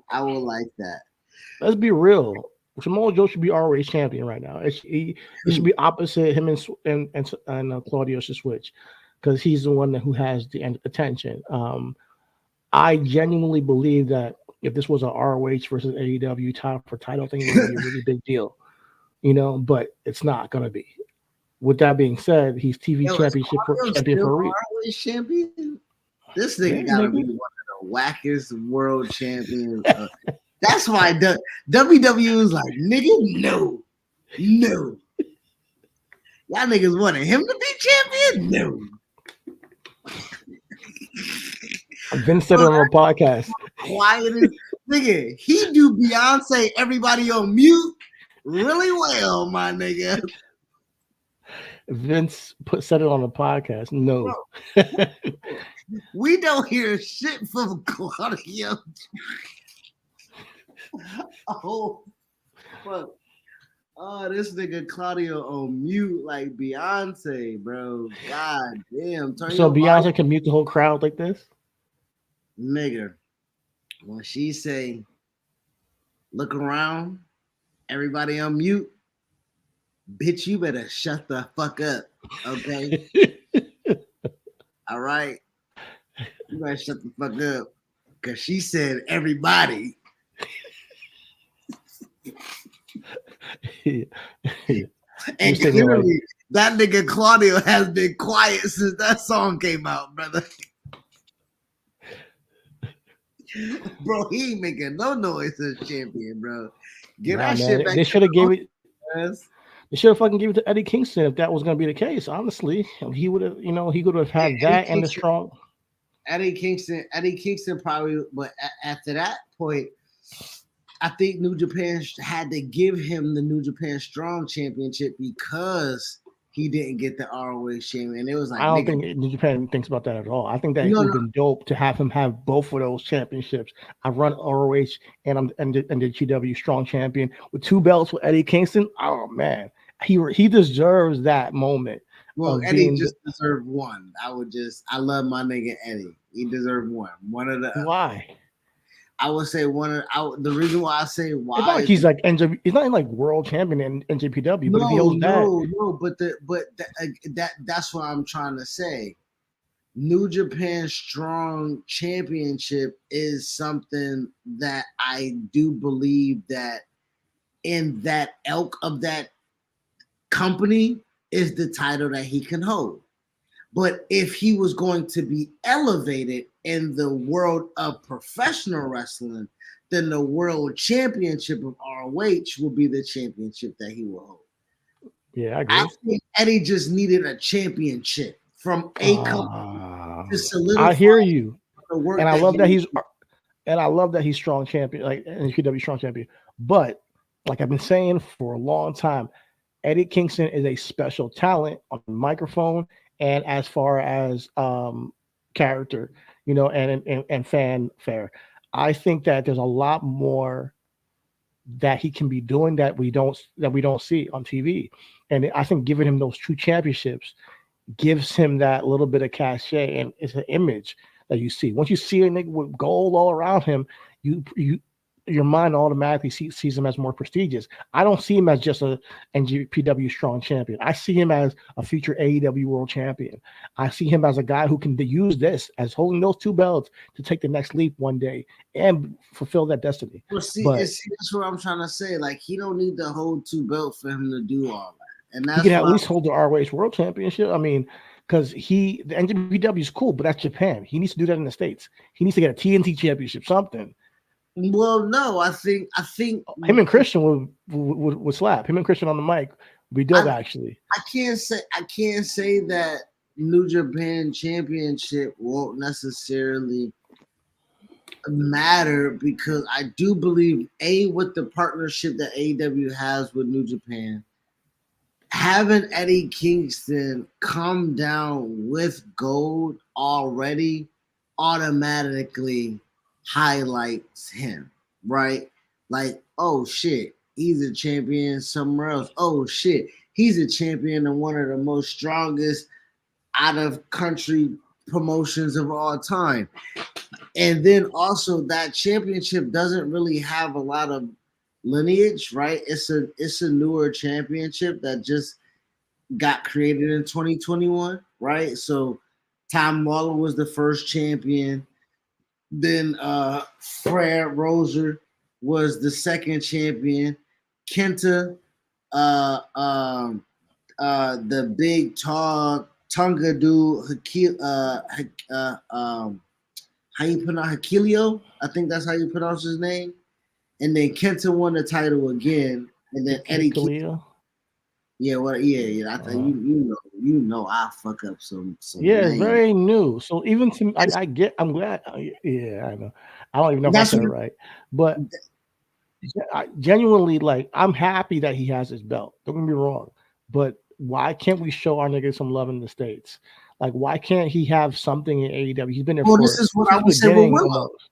I will like that. let's be real. Samoa Joe should be already champion right now. It should be opposite him and Claudio should switch because he's the one who has the attention. I genuinely believe that if this was a ROH versus AEW title for title thing, it would be a really big deal, but it's not going to be. With that being said, he's TV Yo, is championship Claudio champion still for a reason. ROH champion? This Yeah, nigga gotta be nigga. one of the wackest world champions. That's why WWE was like, nigga, no. Y'all niggas wanted him to be champion? No. Vince said it on a podcast. Quiet as nigga. He do Beyonce, everybody on mute really well, my nigga. Vince said it on a podcast. No. Bro, we don't hear shit from Claudio. Oh, fuck. Oh, this nigga Claudio on mute like Beyonce, bro. God damn. Turn So your volume. Beyonce can mute the whole crowd like this? Nigga, when she say, look around, everybody on mute, bitch, you better shut the fuck up, okay? All right? You better shut the fuck up. Because she said everybody. And clearly, that nigga Claudio has been quiet since that song came out, brother. Bro, he ain't making no noise as champion, bro. Get that shit back. They should have gave it. They should have fucking gave it to Eddie Kingston if that was going to be the case. Honestly, he would have, he could have had that and the strong. Eddie Kingston probably, but after that point, I think New Japan had to give him the New Japan Strong Championship because he didn't get the ROH champion. It was like, I don't think New Japan thinks about that at all. I think that it would have been dope to have him have both of those championships. I run ROH and the GW Strong Champion with 2 belts with Eddie Kingston. Oh man, he deserves that moment. Well, Eddie just deserved one. I love my nigga Eddie. He deserved one. One of the. Why? I would say the reason why I say why. It's not like he's like he's not like world champion in NJPW, but if he holds that's what I'm trying to say. New Japan Strong Championship is something that I do believe that in that elk of that company is the title that he can hold. But if he was going to be elevated in the world of professional wrestling, then the world championship of ROH will be the championship that he will hold. Yeah, I agree. I think Eddie just needed a championship from a company to solidify. I hear you, the work and I love that he's strong champion, like NPW strong champion. But like I've been saying for a long time, Eddie Kingston is a special talent on the microphone and as far as character, and fanfare. I think that there's a lot more that he can be doing that we don't see on TV. And I think giving him those 2 championships gives him that little bit of cachet, and it's an image that you see. Once you see a nigga with gold all around him, your mind automatically sees him as more prestigious. I don't see him as just a NGPW Strong Champion. I see him as a future AEW World Champion. I see him as a guy who can use this as holding those 2 belts to take the next leap one day and fulfill that destiny. Well, that's what I'm trying to say. Like, he don't need to hold 2 belts for him to do all that. And that's he can at least hold the ROH World Championship. I mean, because the NGPW is cool, but that's Japan. He needs to do that in the States. He needs to get a TNT Championship, something. Well, no, I think him and Christian would slap. Him and Christian on the mic would be dope. Actually, I can't say that New Japan Championship won't necessarily matter because I do believe with the partnership that AEW has with New Japan, having Eddie Kingston come down with gold already automatically highlights him, right? Like, oh shit, he's a champion somewhere else. Oh shit, he's a champion in one of the most strongest out of country promotions of all time. And then also that championship doesn't really have a lot of lineage, right? It's a newer championship that just got created in 2021, right? So Tom Lawler was the first champion. Then Fred Roser was the second champion. Kenta, uh, um, the big tall Tonga dude, how you pronounce Hakilio? I think that's how you pronounce his name. And then Kenta won the title again, and then Eddie Kingston. Kalia. Yeah, well, yeah. I thought you know, I fuck up some Yeah, it's names. very new. So even to I get, I'm glad. Yeah, I know. I don't even know if I That's said what. it right, but I genuinely like. I'm happy that he has his belt. Don't get me wrong, but why can't we show our niggas some love in the states? Like, why can't he have something in AEW? He's been there Well, this for is what I since the would say with beginning Willow. almost.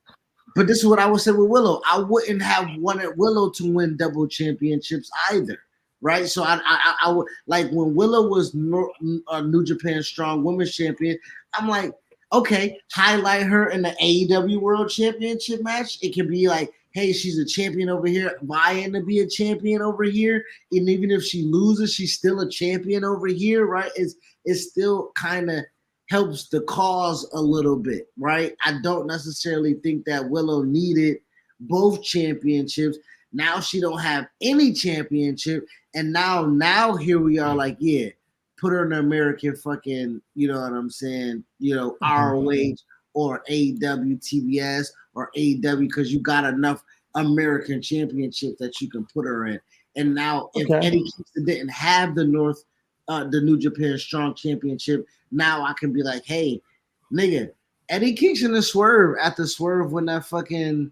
But this is what I would say with Willow. I wouldn't have wanted Willow to win double championships either, right? So I would like when Willow was New Japan Strong Women's Champion. I'm like, okay, highlight her in the AEW World Championship match. It can be like, hey, she's a champion over here, vying to be a champion over here, and even if she loses, she's still a champion over here, right? It's still kind of helps the cause a little bit, right? I don't necessarily think that Willow needed both championships. Now she don't have any championship, and now here we are, like, yeah, put her in the American fucking, you know what I'm saying, Mhm. ROH or AEW TBS or AEW because you got enough American championships that you can put her in. And now if Okay. Eddie Kingston didn't have the New Japan Strong Championship, now I can be like, hey, nigga, Eddie Kingston and Swerve after Swerve win that fucking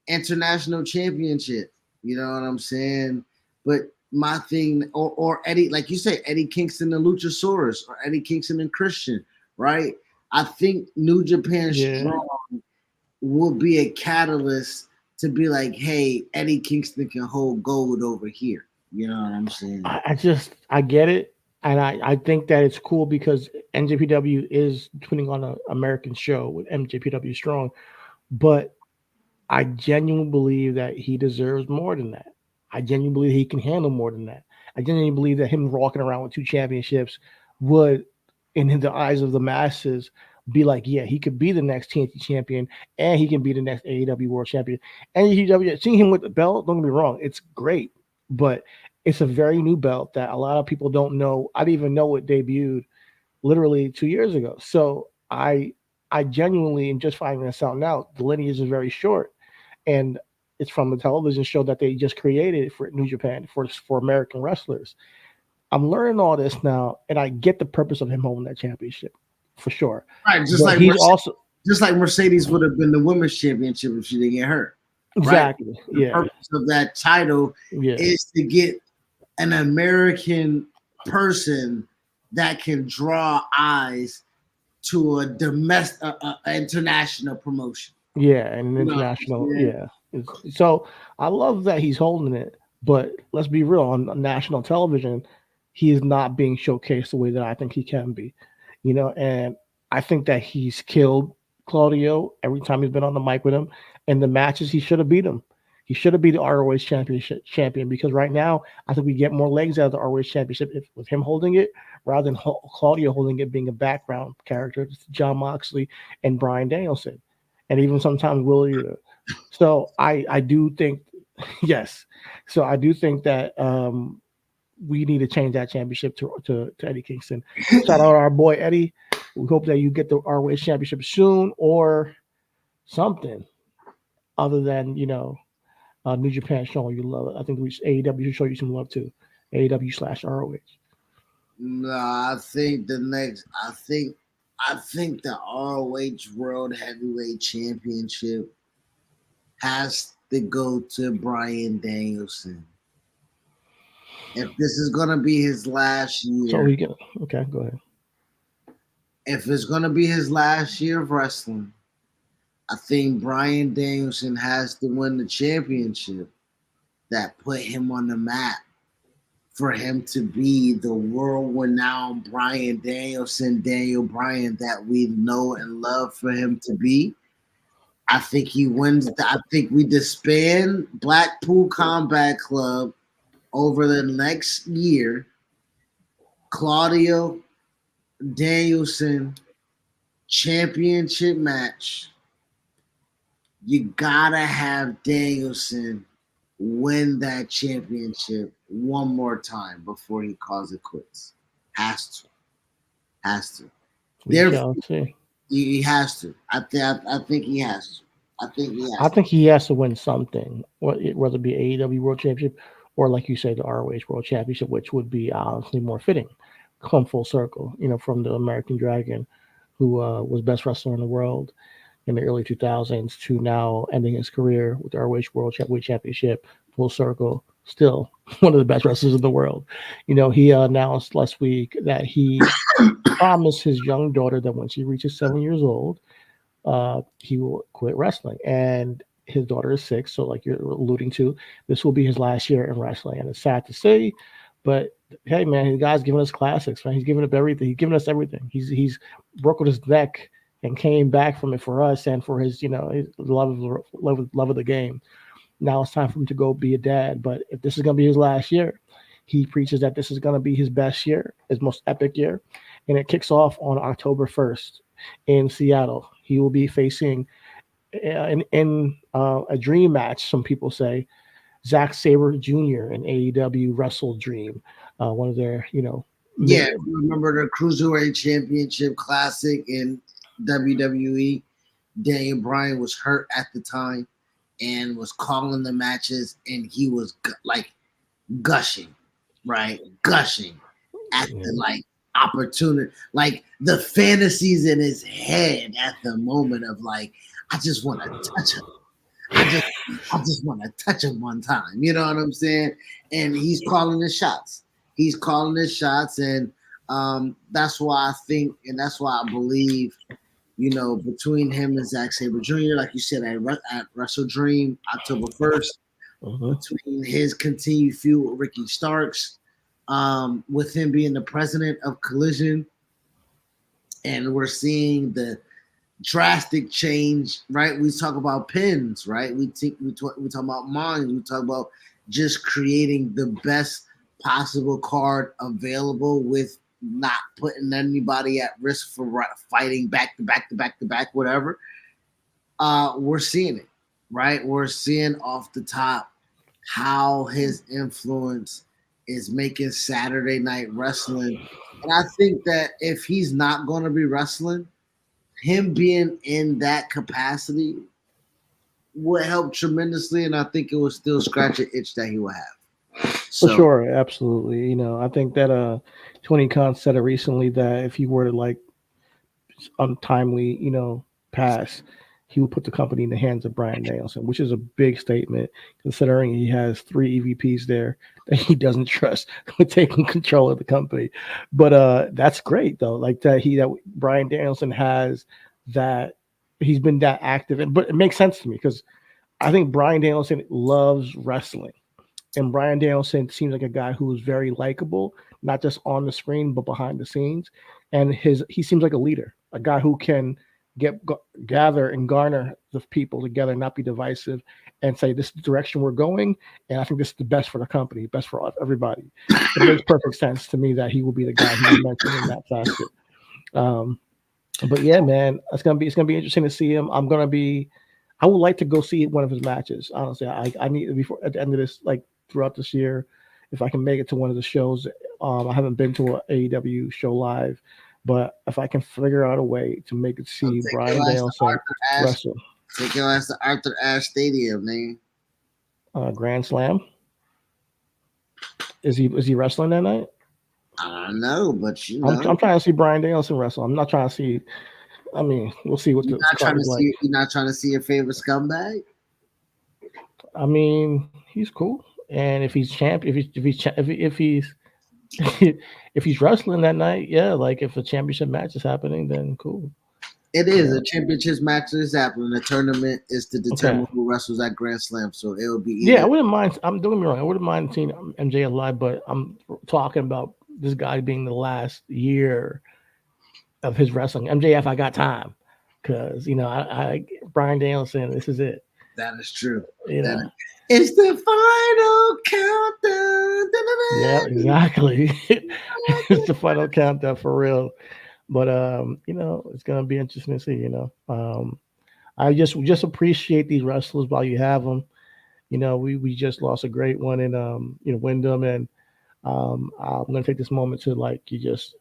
international championship. You know what I'm saying? But my thing, or Eddie, like you say, Eddie Kingston and Luchasaurus, or Eddie Kingston and Christian, right? I think New Japan Yeah. Strong will be a catalyst to be like, hey, Eddie Kingston can hold gold over here. You know what I'm saying? I get it, and I think that it's cool because NJPW is putting on an American show with MJPW Strong, but I genuinely believe that he deserves more than that. I genuinely believe he can handle more than that. I genuinely believe that him walking around with two championships would, in the eyes of the masses, be like, yeah, he could be the next TNT champion and he can be the next AEW World Champion. And AEW, seeing him with the belt, don't get me wrong, it's great, but it's a very new belt that a lot of people don't know. I didn't even know it debuted literally 2 years ago. So I genuinely am just finding this out now. The lineage is very short, and it's from the television show that they just created for New Japan for American wrestlers. I'm learning all this now, and I get the purpose of him holding that championship for sure. Right, But he's also just like Mercedes would have been the women's championship if she didn't get hurt. Right? exactly, The yeah, purpose of that title yeah, is to get an American person that can draw eyes to a domestic, international promotion. yeah, and an You know what international, I'm saying? yeah. So I love that he's holding it, but let's be real. On national television, he is not being showcased the way that I think he can be. And I think that he's killed Claudio every time he's been on the mic with him. And the matches, he should have beat him. He should have beat the ROH championship champion because right now I think we get more legs out of the ROH championship with him holding it rather than Claudio holding it, being a background character to John Moxley and Brian Danielson, and even sometimes Will Yuta. So I do think yes. So I do think that we need to change that championship to Eddie Kingston. Shout out our boy Eddie. We hope that you get the ROH championship soon or something other than New Japan showing you love. I think AEW should show you some love too. AEW/ROH. No, I think the next. I think the ROH World Heavyweight Championship. has to go to Brian Danielson. If this is gonna be his last So year, we get okay. Go ahead. if it's gonna be his last year of wrestling, I think Brian Danielson has to win the championship that put him on the map for him to be the world renowned Brian Danielson, Daniel Bryan that we know and love for him to be. I think he wins. I think we disband Blackpool Combat Club over the next year. Claudio Danielson championship match. You gotta have Danielson win that championship one more time before he calls it quits. Has to, has to. We There, shall see. he has to. I think he has to. I think he I has to. think he has to win something, whether it be AEW World Championship or, like you say, the ROH World Championship, which would be honestly more fitting. Come full circle, from the American Dragon, who was best wrestler in the world in the early 2000s to now ending his career with the ROH World Championship, full circle, still one of the best wrestlers in the world. He announced last week that he promised his young daughter that when she reaches 7 years old, he will quit wrestling. And his daughter is 6, so like you're alluding to, this will be his last year in wrestling. And it's sad to say, but hey, man, the guy's giving us classics, man. He's giving up everything. He's giving us everything. He's broken his neck and came back from it for us and for his, his love of the game. Now it's time for him to go be a dad. But if this is going to be his last year, he preaches that this is going to be his best year, his most epic year. And it kicks off on October 1st in Seattle. He will be facing in a dream match, some people say, Zack Sabre Jr. in AEW Wrestle Dream, one of their, Yeah, remember the Cruiserweight Championship Classic in WWE? Daniel Bryan was hurt at the time and was calling the matches, and he was like gushing, right? Gushing at the opportunity, like the fantasies in his head at the moment of like, I just want to touch him. I just want to touch him one time. You know what I'm saying? And he's calling his shots. He's calling his shots, and that's why I think, and that's why I believe, between him and Zack Sabre Jr., like you said, at Wrestle Dream, October 1st, between his continued feud with Ricky Starks, with him being the president of Collision, and we're seeing the drastic change, right? We talk about pins, right? We talk about minds. We talk about just creating the best possible card available with not putting anybody at risk for fighting back to back to back to back, whatever. We're seeing it, right? We're seeing off the top how his influence is making Saturday Night Wrestling. And I think that if he's not going to be wrestling, him being in that capacity would help tremendously, and I think it will still scratch an itch that he will have. For sure, absolutely. I think that Tony Khan said it recently that if he were to like untimely, pass, he would put the company in the hands of Brian Danielson, which is a big statement considering he has 3 EVPs there that he doesn't trust with taking control of the company. But that's great though, like that Brian Danielson has that, he's been that active, but it makes sense to me because I think Brian Danielson loves wrestling. And Brian Danielson seems like a guy who is very likable, not just on the screen but behind the scenes. And he seems like a leader, a guy who can gather and garner the people together, not be divisive, and say this is the direction we're going. And I think this is the best for the company, best for everybody. It makes perfect sense to me that he will be the guy who you mentioned in that facet. But yeah, man, it's gonna be interesting to see him. I would like to go see one of his matches. Honestly, I need before at the end of this, like throughout this year, if I can make it to one of the shows. I haven't been to an AEW show live, but if I can figure out a way to make it see Brian Danielson wrestle, take your ass to Arthur Ashe Stadium, man. Grand Slam. Is he wrestling that night? I don't know, but I'm trying to see Brian Danielson wrestle. I'm not trying to see. I mean, we'll see what you're not trying to see your favorite scumbag. I mean, he's cool, and if he's champ, if he's if he's wrestling that night, yeah, like if a championship match is happening, then cool. It You is a know, championship match is happening. The tournament is to okay. determine who wrestles at Grand Slam. So it'll be Yeah, I either. wouldn't mind. I'm Don't get me wrong. I wouldn't mind seeing MJF live, but I'm talking about this guy being the last year of his wrestling. MJF, I got time because I Brian Danielson. This is it. That is true. You That know. is. It's the final countdown. Yeah, exactly. It's the final countdown for real. But it's gonna be interesting to see. I just appreciate these wrestlers while you have them. We just lost a great one in Wyndham, and I'm gonna take this moment to like just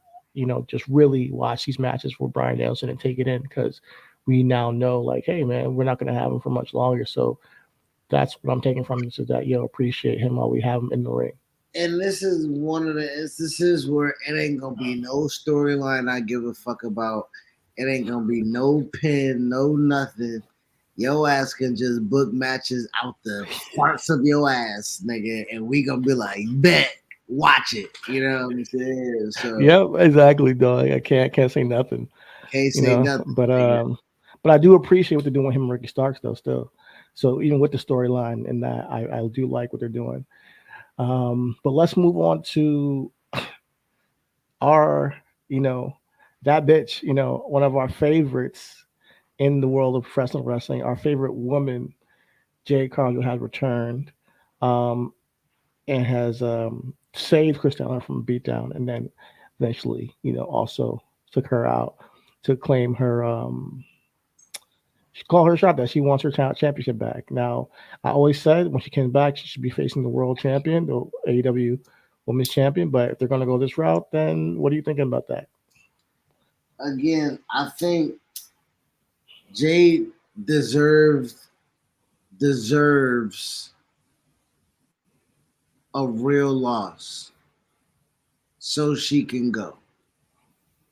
really watch these matches for Brian Danielson and take it in because we now know like, hey man, we're not gonna have him for much longer. So that's what I'm taking from this is that appreciate him while we have him in the ring. And this is one of the instances where it ain't gonna be no storyline I give a fuck about. It ain't gonna be no pin, no nothing. Your ass can just book matches out the farts of your ass, nigga, and we gonna be like, bet, watch it. You know what I'm saying? So Yep, exactly, dog. I can't say nothing, can't say nothing, but nigga. I do appreciate what they're doing with him and Ricky Starks though. Still, so even with the storyline and that, I do like what they're doing. But let's move on to our, you know, that bitch, one of our favorites in the world of professional wrestling, our favorite woman, Jade Cargill, has returned um, and has saved Christiana from a beatdown, and then eventually, also took her out to claim her. She called her shot that she wants her championship back. Now, I always said when she came back, she should be facing the world champion, the AEW Women's Champion. But if they're going to go this route, then what are you thinking about that? Again, I think Jade deserves a real loss so she can go.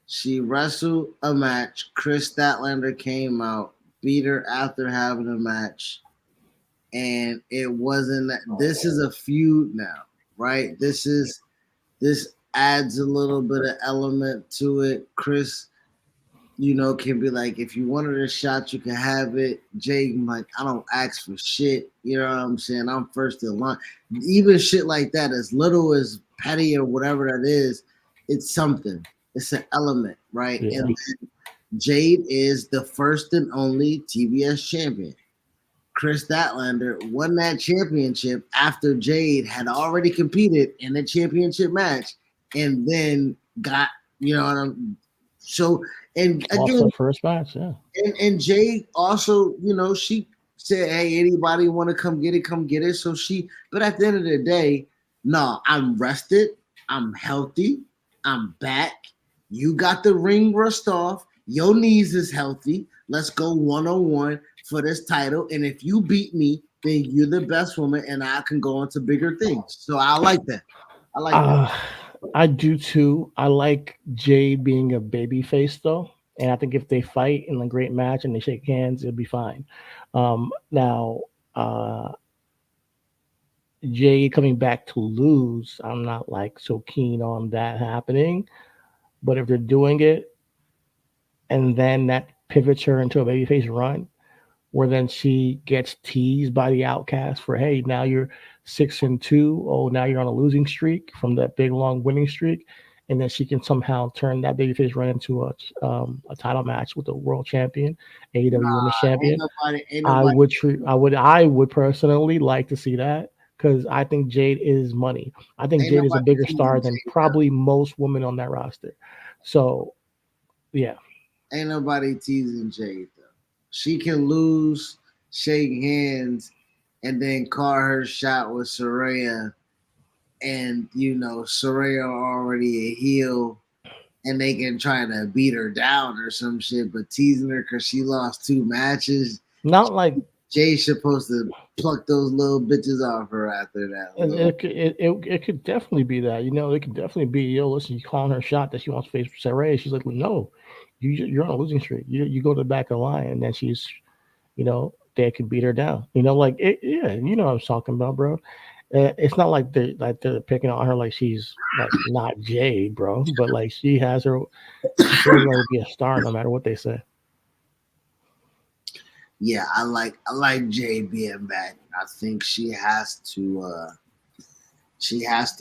She wrestled a match. Chris Statlander came out, beat her after having a match, and it wasn't. This is a feud now, right? This adds a little bit of element to it. Chris, can be like, if you wanted a shot, you can have it. Jake, like, I don't ask for shit. You know what I'm saying? I'm first in line. Even shit like that, as little as petty or whatever that is, it's something. It's an element, right? Yeah. And Jade is the first and only TBS champion. Chris Statlander won that championship after Jade had already competed in a championship match and then got, you know what I'm so and Lost again, her first match. Yeah. and Jade also, she said, "Hey, anybody want to come get it? Come get it." So but at the end of the day, no, I'm rested. I'm healthy. I'm back. You got the ring rust off. Your knees is healthy. Let's go 1-on-1 for this title. And if you beat me, then you're the best woman, and I can go on to bigger things. So I like that. I like that. Uh, I do too. I like Jay being a baby face though. And I think if they fight in a great match and they shake hands, it'll be fine. Now, uh, Jay coming back to lose, I'm not like so keen on that happening. But if they're doing it and then that pivots her into a babyface run, where then she gets teased by the outcast for, hey, now you're 6-2. Oh, now you're on a losing streak from that big long winning streak. And then she can somehow turn that babyface run into a title match with the world champion, AEW Women's Ain't Champion. nobody, ain't nobody, I would personally like to see that because I think Jade is money. I think ain't Jade is a nobody bigger star teasing than Jade. probably most women on that roster. So yeah, Ain't nobody teasing Jade though. She can lose, shake hands, and then call her shot with Soraya, and Soraya already a heel, and they can try to beat her down or some shit, but teasing her because she lost 2 matches. not like Jay's supposed to pluck those little bitches off her after that. Little. it could definitely be that. It could definitely be, listen, you calling her shot that she wants to face Saraya. She's like, well, no, you're on a losing streak. You go to the back of the line, and then she's, they could beat her down. Like yeah, you know what I'm talking about, bro. It's not like they're picking on her like she's like not Jade, bro. But like she shows her to be a star no matter what they say. Yeah, I like Jay being back. I think she has to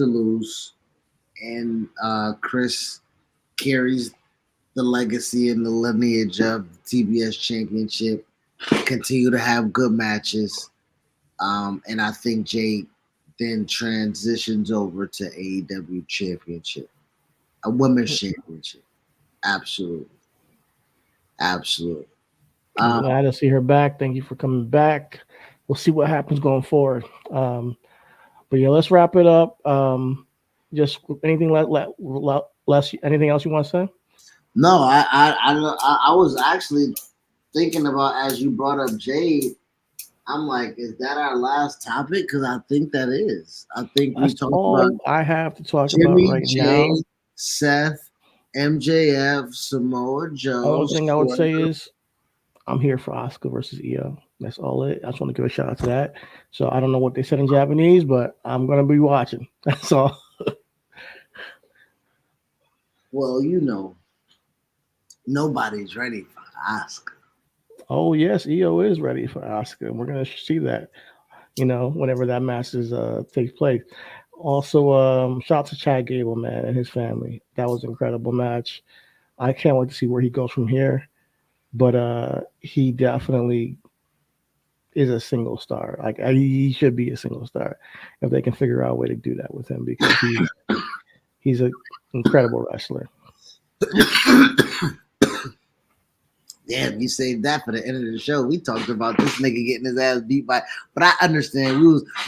lose, and Chris carries the legacy and the lineage of the TBS Championship. Continue to have good matches, and I think Jay then transitions over to AEW Championship, a women's championship. Absolutely, absolutely. I'm Um, glad to see her back. Thank you for coming back. We'll see what happens going forward. But yeah, let's wrap it up. Just anything less anything else you want to say? no, I was actually thinking about as you brought up Jade. I'm like, is that our last topic? Because I think that is. I think we That's talked about all I have to talk about Jimmy, right Jay, now. Seth, MJF, Samoa Joe, Only thing I would Swerve. say is I'm here for Oscar versus EO. That's all it. I just want to give a shout out to that. So I don't know what they said in Japanese, but I'm gonna be watching. That's all. Well, nobody's ready for Oscar. Oh yes, EO is ready for Oscar, and we're gonna see that. Whenever that match is takes place. Also, shout out to Chad Gable, man, and his family. That was an incredible match. I can't wait to see where he goes from here. But he definitely is a single star. Like he should be a single star if they can figure out a way to do that with him because he's an incredible wrestler. Damn, you saved that for the end of the show. We talked about this nigga getting his ass beat by, but I understand we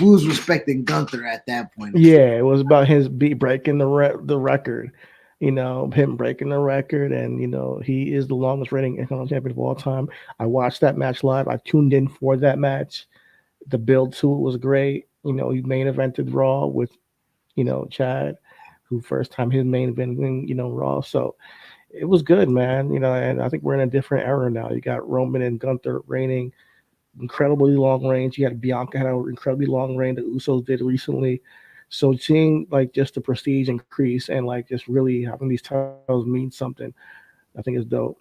was respecting Gunther at that point. Yeah, it was about his beat breaking the record. Him breaking the record, and he is the longest reigning Intercontinental Champion of all time. I watched that match live. I tuned in for that match. The build to it was great. He main evented Raw with Chad, who first time his main event Raw. So it was good, man. And I think we're in a different era now. You got Roman and Gunther reigning incredibly long reigns. You had Bianca had an incredibly long reign. The Usos did recently. So seeing like just the prestige increase and like just really having these titles mean something, I think is dope.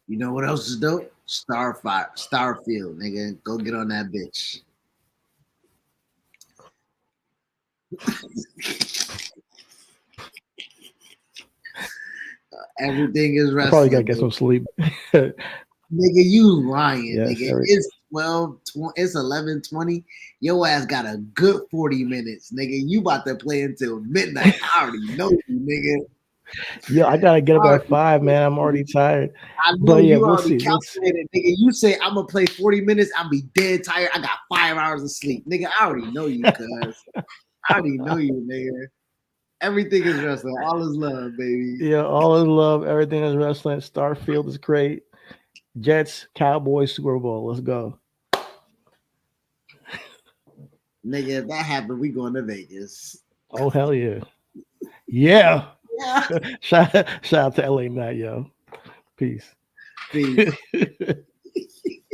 You know what else is dope? Starfield, nigga. Go get on that bitch. Everything is I probably gotta wrestling, get baby. some sleep. Nigga, you lying, Yes, nigga. It's 12, 20, it's 11:20. Your ass got a good 40 minutes, nigga. You about to play until midnight. I already know you, nigga. Yeah, I gotta get I up at already 5, know man. I'm you. already tired. I know But yeah, you we'll already see. Let's calculated, nigga. You say I'm gonna play 40 minutes, I'll be dead tired. I got 5 hours of sleep. Nigga, I already know you, cuz. I already know you, nigga. Everything is wrestling. All is love, baby. yeah, all is love. Everything is wrestling. Starfield is great. Jets, Cowboys, Super Bowl. Let's go. Nigga, if that happened, we going to Vegas. Oh hell yeah. Yeah. Yeah. shout out to LA Night, yo. Peace. Peace.